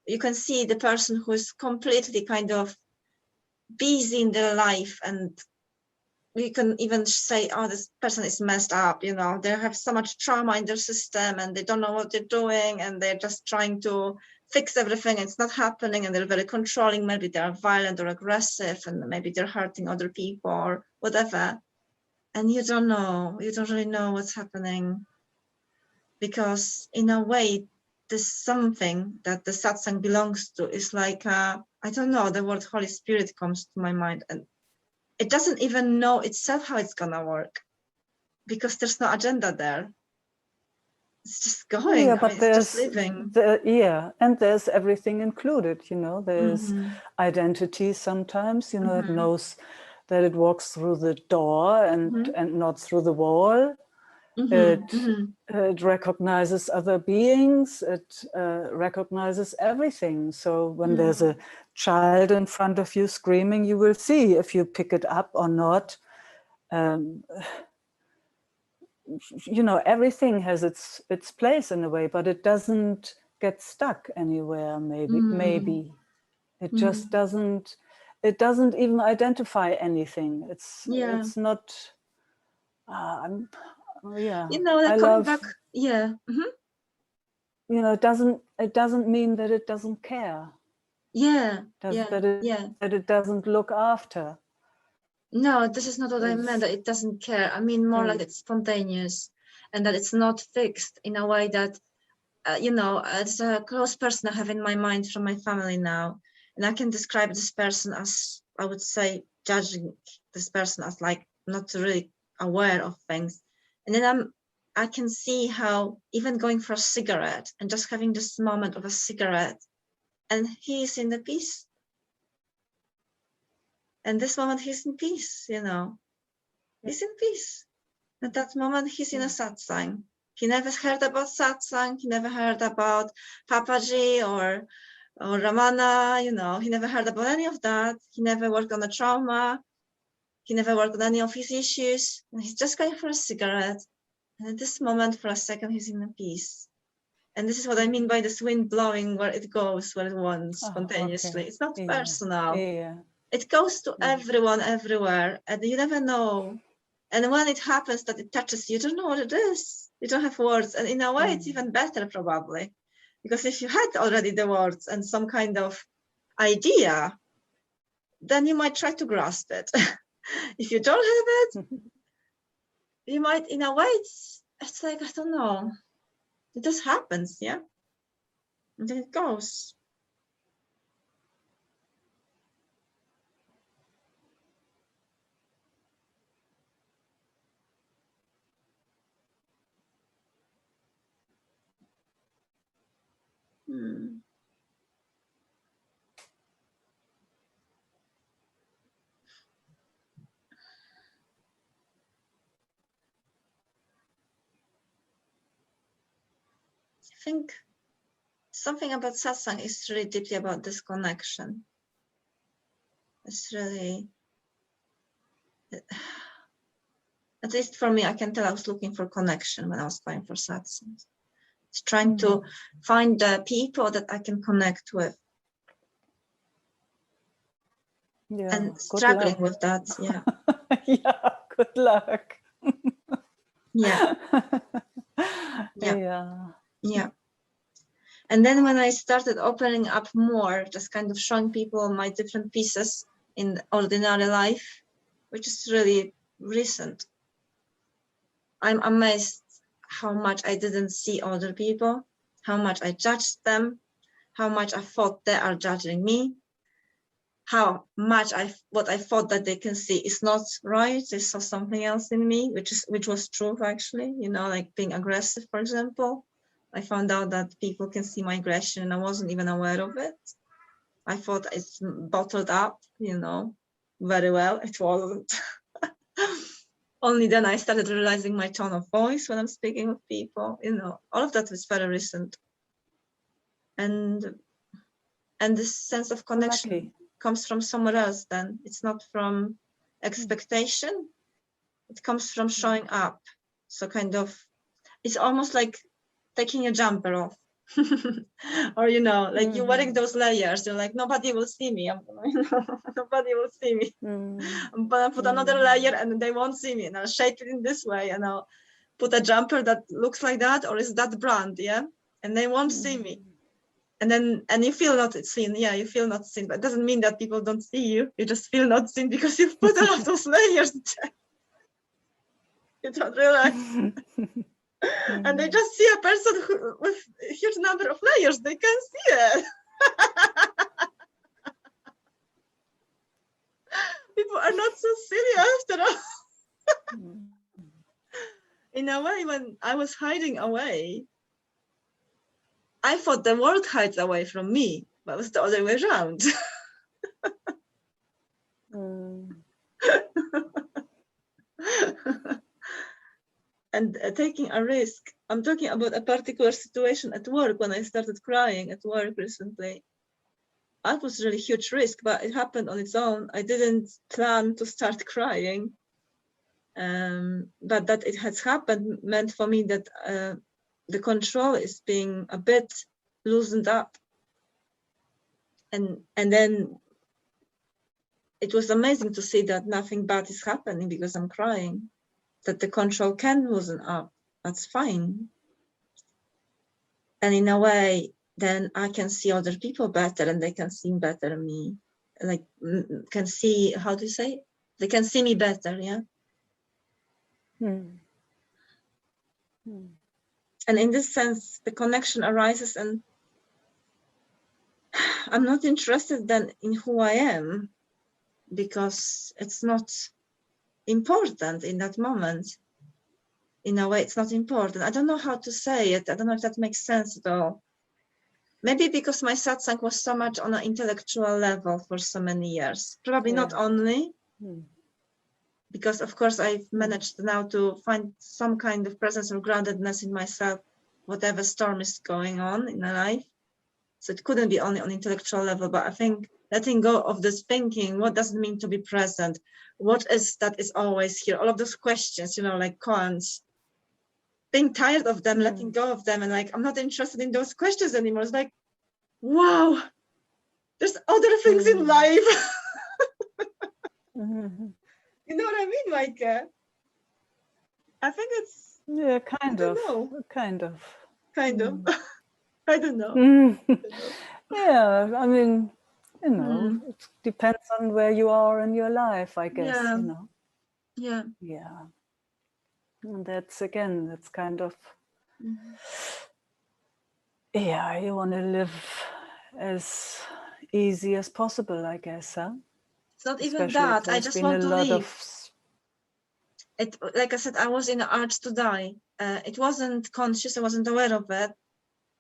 You can see the person who is completely kind of busy in their life, and you can even say, oh, this person is messed up, they have so much trauma in their system and they don't know what they're doing, and they're just trying to fix everything. It's not happening, and they're very controlling. Maybe they're violent or aggressive, and maybe they're hurting other people or whatever. And you don't really know what's happening, because in a way, this something that the satsang belongs to is like, I don't know, the word Holy Spirit comes to my mind, and it doesn't even know itself how it's gonna work, because there's no agenda there. It's just going. Yeah, but it's just living. And there's everything included. There's identity sometimes. It knows that it walks through the door and not through the wall. It recognizes other beings. It recognizes everything. So when there's a child in front of you screaming, you will see if you pick it up or not. Everything has its place in a way, but it doesn't get stuck anywhere. Maybe it just doesn't. It doesn't even identify anything. It's not. Coming back. Yeah. It doesn't mean that it doesn't care. That it doesn't look after. No, this is not what I meant, that it doesn't care. I mean more like it's spontaneous, and that it's not fixed in a way that, it's a close person I have in my mind from my family now. And I can describe this person as, I would say, judging this person as like not really aware of things. And then I can see how even going for a cigarette and just having this moment of a cigarette, and he's in the peace. And this moment he's in peace, he's in peace. At that moment he's in a satsang. He never heard about satsang. He never heard about Papaji or Ramana, he never heard about any of that. He never worked on a trauma. He never worked on any of his issues. And he's just going for a cigarette. And at this moment, for a second, he's in a peace. And this is what I mean by this wind blowing where it goes, where it wants, spontaneously. Okay. It's not personal. It goes to everyone, everywhere. And you never know. And when it happens that it touches you, you don't know what it is. You don't have words. And in a way, it's even better, probably. Because if you had already the words and some kind of idea, then you might try to grasp it. If you don't have it, you might, in a way, it's like, I don't know, it just happens, yeah? And then it goes. I think something about satsang is really deeply about this connection. It's really, at least for me, I can tell I was looking for connection when I was going for satsang. It's trying to find the people that I can connect with. Yeah, and struggling with that. Yeah. Yeah, good luck. Yeah. Yeah. And then when I started opening up more, just kind of showing people my different pieces in ordinary life, which is really recent, I'm amazed how much I didn't see other people, how much I judged them, how much I thought they are judging me, how much what I thought that they can see is not right. They saw something else in me, which was true actually, you know, like being aggressive, for example. I found out that people can see my aggression and I wasn't even aware of it. I thought it's bottled up, you know, very well. It wasn't. Only then I started realizing my tone of voice when I'm speaking with people, you know, all of that was very recent. And this sense of connection comes from somewhere else then. It's not from expectation. It comes from showing up. So kind of, it's almost like taking a jumper off. Or, you know, like you're wearing those layers. You're like, nobody will see me. Nobody will see me. I'm gonna put another layer and they won't see me. And I'll shape it in this way. And I'll put a jumper that looks like that or is that brand, yeah? And they won't see me. And then, and you feel not seen. Yeah, you feel not seen. But it doesn't mean that people don't see you. You just feel not seen because you've put all of those layers there. You don't realize. And they just see a person with a huge number of layers. They can see it. People are not so silly after all. In a way, when I was hiding away, I thought the world hides away from me, but it was the other way around. And taking a risk. I'm talking about a particular situation at work when I started crying at work recently. That was really huge risk, but it happened on its own. I didn't plan to start crying. But that it has happened meant for me that the control is being a bit loosened up. And then it was amazing to see that nothing bad is happening because I'm crying, that the control can loosen up. That's fine. And in a way, then I can see other people better and they can see better me. Like, can see, how do you say? They can see me better, yeah? And in this sense, the connection arises and I'm not interested then in who I am because it's not important in that moment. In a way, it's not important. I don't know how to say it. I don't know if that makes sense at all. Maybe because my satsang was so much on an intellectual level for so many years. Probably not only, because of course I've managed now to find some kind of presence or groundedness in myself, whatever storm is going on in my life. So it couldn't be only on intellectual level, but I think letting go of this thinking, what does it mean to be present? What is that is always here? All of those questions, you know, like koans, being tired of them, letting go of them, and like, I'm not interested in those questions anymore. It's like, wow, there's other things in life. You know what I mean, Meike? I think it's... Yeah, kind of. I don't know. Yeah, I mean, you know, it depends on where you are in your life, I guess, Yeah. you know. Yeah. Yeah. And that's, again, that's kind of, yeah, you want to live as easy as possible, I guess, huh? It's not even Especially if that. I there's just been want a to lot leave. of... It, like I said, I was in the arts to die. It wasn't conscious. I wasn't aware of it.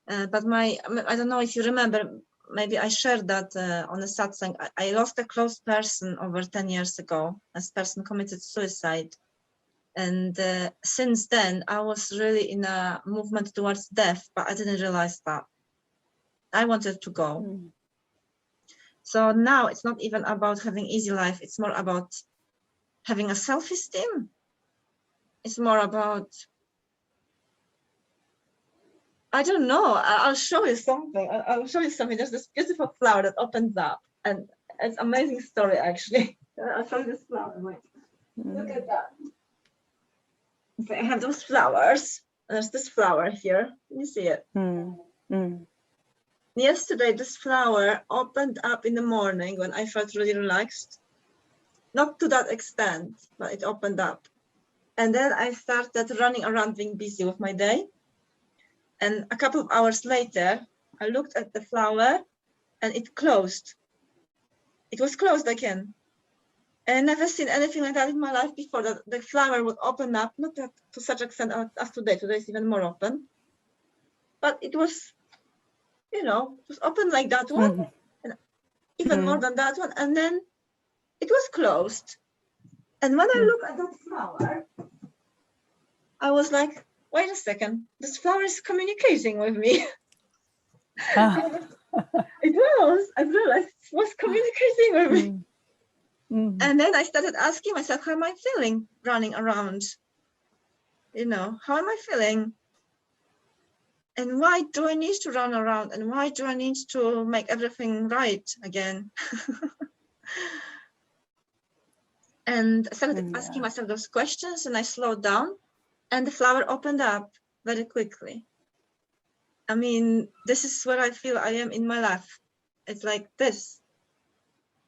But I don't know if you remember, maybe I shared that on a satsang. I lost a close person over 10 years ago. This person committed suicide. And since then, I was really in a movement towards death, but I didn't realize that. I wanted to go. So now it's not even about having easy life. It's more about having a self-esteem. It's more about, I don't know. I'll show you something. I'll show you something. There's this beautiful flower that opens up, and it's an amazing story, actually. I'll show you this flower. Wait. Look at that. So I have those flowers. There's this flower here. Can you see it? Yesterday, this flower opened up in the morning when I felt really relaxed. Not to that extent, but it opened up. And then I started running around being busy with my day. And a couple of hours later, I looked at the flower and it closed. It was closed again. And I never seen anything like that in my life before, that the flower would open up, not that to such extent as today. Today is even more open. But it was, you know, it was open like that one, and even more than that one. And then it was closed. And when I look at that flower, I was like, wait a second, this flower is communicating with me. It was, I realized it was communicating with me. And then I started asking myself, how am I feeling running around? You know, how am I feeling? And why do I need to run around? And why do I need to make everything right again? And I started asking myself those questions, and I slowed down, and the flower opened up very quickly. I mean, this is where I feel I am in my life. It's like this.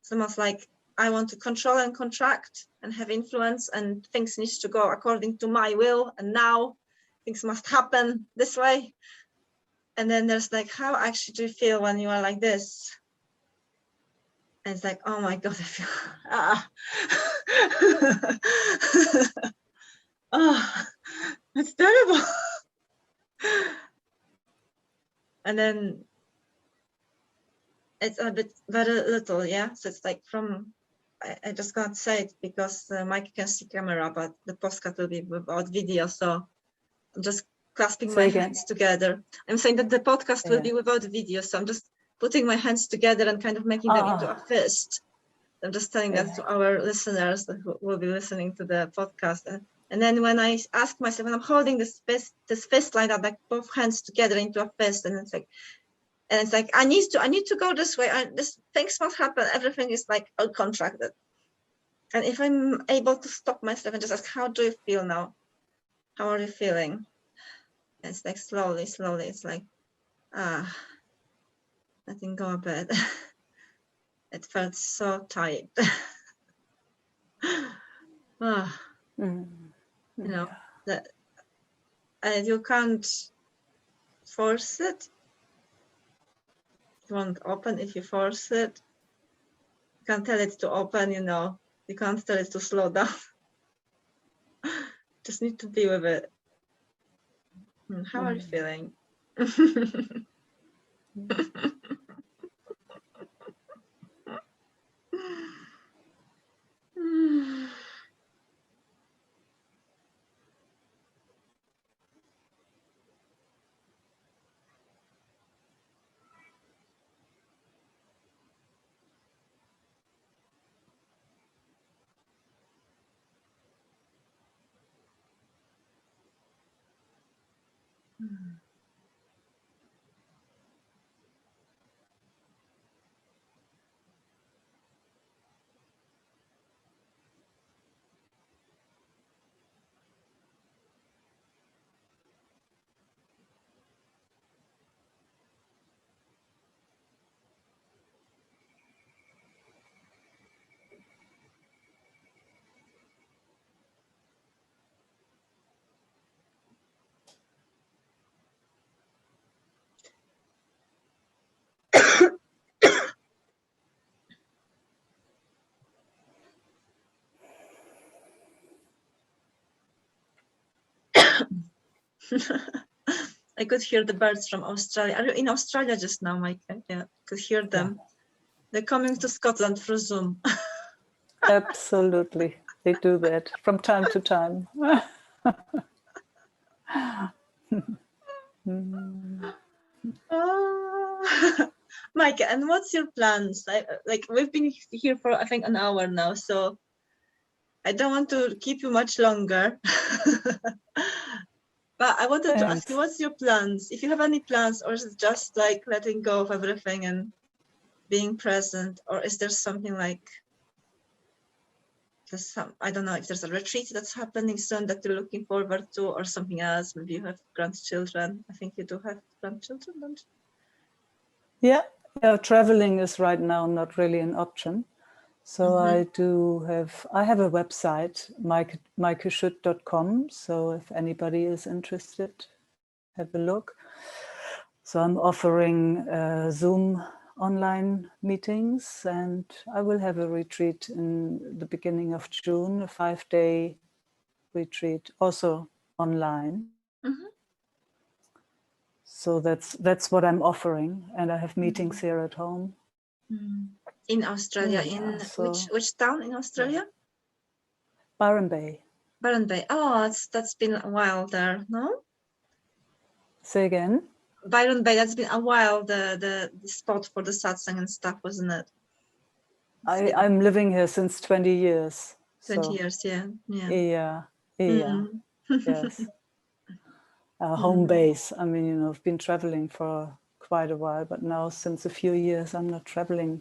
It's almost like I want to control and contract and have influence, and things need to go according to my will. And now things must happen this way. And then there's like, how actually do you feel when you are like this? And it's like, oh my God, I feel, oh, it's terrible. And then it's a bit very little, yeah. So it's like from, I just can't say it because Mike can see camera, but the postcard will be without video. So I'm just clasping my hands together. I'm saying that the podcast will be without video. So I'm just putting my hands together and kind of making them into a fist. I'm just telling that to our listeners who will be listening to the podcast. And then when I ask myself, when I'm holding this fist like that, like both hands together into a fist, and it's like, I need to go this way. This things must happen. Everything is like all contracted. And if I'm able to stop myself and just ask, how do you feel now? How are you feeling? And it's like slowly, it's like, letting go a bit. It felt so tight. You know, that you can't force it. It won't open if you force it. You can't tell it to open, you know. You can't tell it to slow down. Just need to be with it. How are you feeling? I could hear the birds from Australia. Are you in Australia just now, Meike? Yeah, could hear them. Yeah. They're coming to Scotland through Zoom. Absolutely. They do that from time to time. Meike, and what's your plans? Like we've been here for, I think, an hour now, so I don't want to keep you much longer. But I wanted to ask you, what's your plans? If you have any plans, or is it just like letting go of everything and being present, or is there something like I don't know if there's a retreat that's happening soon that you're looking forward to, or something else? Maybe you have grandchildren. I think you do have grandchildren, don't you? Yeah, traveling is right now not really an option. So I have a website, MeikeSchuett.com. So if anybody is interested, have a look. So I'm offering Zoom online meetings, and I will have a retreat in the beginning of June, a 5-day retreat, also online. So that's what I'm offering, and I have meetings here at home. In Australia, which town in Australia? Byron Bay. Byron Bay. Oh, that's been a while there, no? Say again? Byron Bay, that's been a while, the spot for the satsang and stuff, wasn't it? I'm living here since 20 years. 20 years, yeah. Yes. Home base. I mean, I've been traveling for quite a while, but now since a few years, I'm not traveling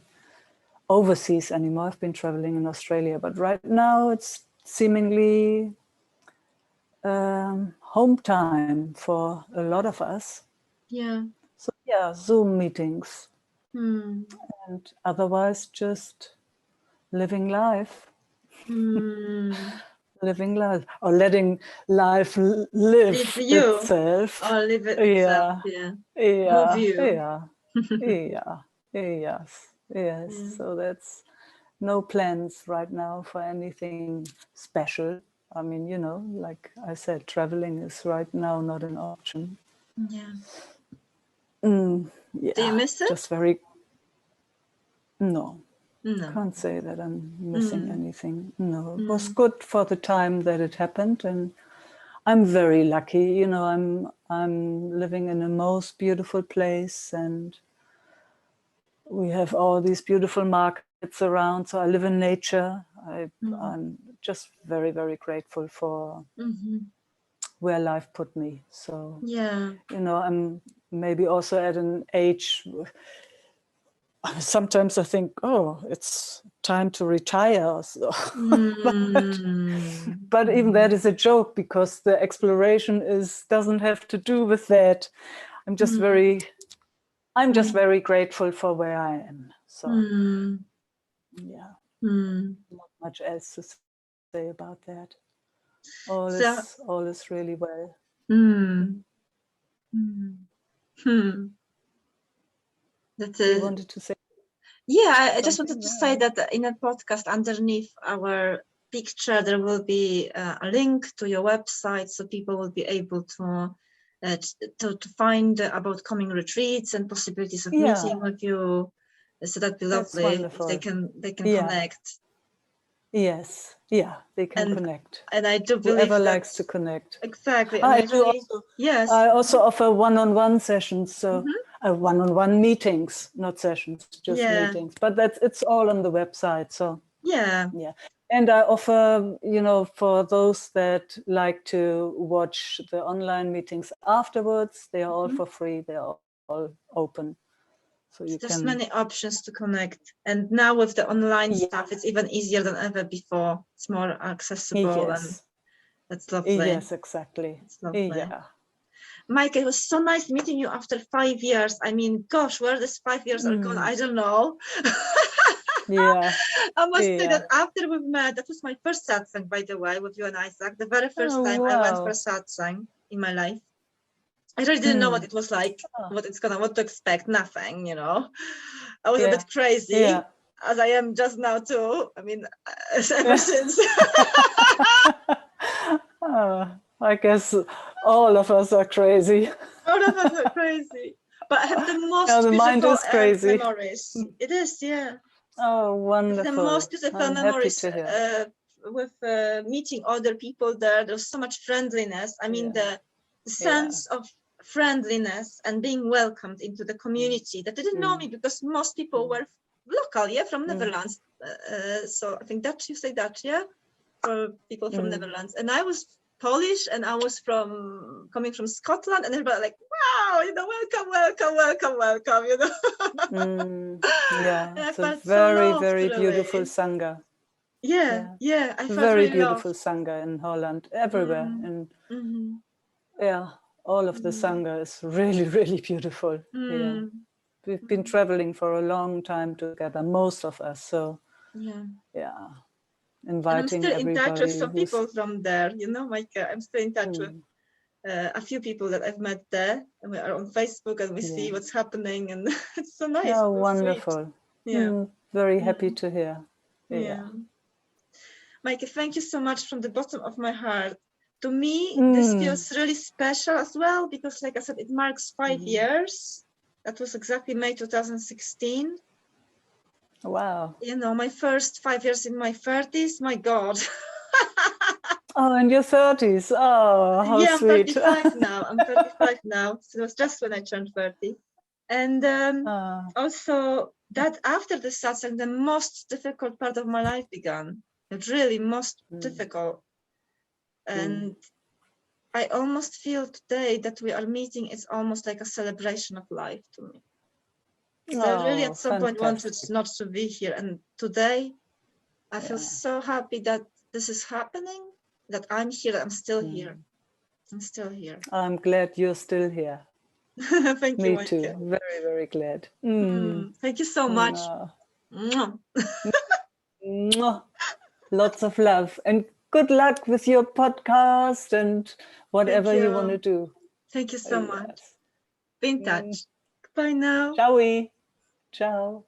overseas anymore. I've been traveling in Australia, but right now it's seemingly home time for a lot of us. Yeah. So Zoom meetings. And otherwise just living life. Living life, or letting life live itself. Or live itself, Move you. Yes. So that's no plans right now for anything special. I mean, like I said, traveling is right now not an option. Yeah. Do you miss it? Just No. Can't say that I'm missing anything. No, it was good for the time that it happened, and I'm very lucky. I'm living in a most beautiful place, and we have all these beautiful markets around. So I live in nature. I'm just very, very grateful for where life put me. So I'm maybe also at an age. Sometimes I think, it's time to retire. So. but even that is a joke, because the exploration doesn't have to do with that. I'm just very grateful for where I am. So not much else to say about that. All is really well. That's You wanted to say? Yeah, I just wanted to say that in a podcast underneath our picture, there will be a link to your website, so people will be able to find about coming retreats and possibilities of meeting with you. So that'd be lovely if they can connect. Yes, they can connect. And I do believe whoever likes to connect. Exactly. I also offer one-on-one sessions, so one-on-one meetings, not sessions, just meetings. But it's all on the website. So and I offer, for those that like to watch the online meetings afterwards, they are all for free. They are all open. So there's many options to connect, and now with the online stuff, it's even easier than ever before. It's more accessible, and that's lovely. Yes, exactly. It's lovely. Meike, it was so nice meeting you after 5 years. I mean, gosh, where these 5 years are gone, I don't know. I must say that after we've met, that was my first satsang, by the way, with you and Isaac. The very first time I went for satsang in my life. I really didn't know what it was like, what to expect, nothing, I was a bit crazy, as I am just now too. I mean, ever since. I guess All of us are crazy. All of us are crazy. But I have the most Yeah, the mind beautiful is crazy. memories. It is, yeah. Oh, wonderful. The most beautiful I'm memories happy to hear. with meeting other people there. There's so much friendliness. I mean, the sense of friendliness and being welcomed into the community that didn't know me, because most people were local, from Netherlands. So I think Dutch, you say Dutch, for people from Netherlands. And I was Polish, and I was coming from Scotland, and everybody like, wow, welcome, Yeah, and I it's a felt so very, loved, very really. beautiful Sangha. Yeah, I felt very really beautiful loved. Sangha in Holland, everywhere. And all of the Sangha is really, really beautiful here. We've been traveling for a long time together, most of us. So inviting and I'm still everybody. In touch with some people from there, Meike. I'm still in touch with a few people that I've met there, and we are on Facebook, and we see what's happening, and it's so nice. Oh, so wonderful. Very happy to hear. Meike, thank you so much from the bottom of my heart. To me, this feels really special as well, because like I said, it marks 5 years. That was exactly May 2016. Wow. My first 5 years in my 30s, my God. Oh, in your 30s. Oh, how sweet. I'm 35 now. So it was just when I turned 30. And also that after the satsang, the most difficult part of my life began. It really most difficult. And I almost feel today that we are meeting, it's almost like a celebration of life to me. I really at some point wanted not to be here. And today I feel so happy that this is happening, that I'm here, that I'm still here. I'm still here. I'm glad you're still here. Thank you, Me too. Very, very glad. Thank you so much. Lots of love, and good luck with your podcast and whatever you want to do. Thank you so much. Be in touch. Bye now. Ciao. Ciao.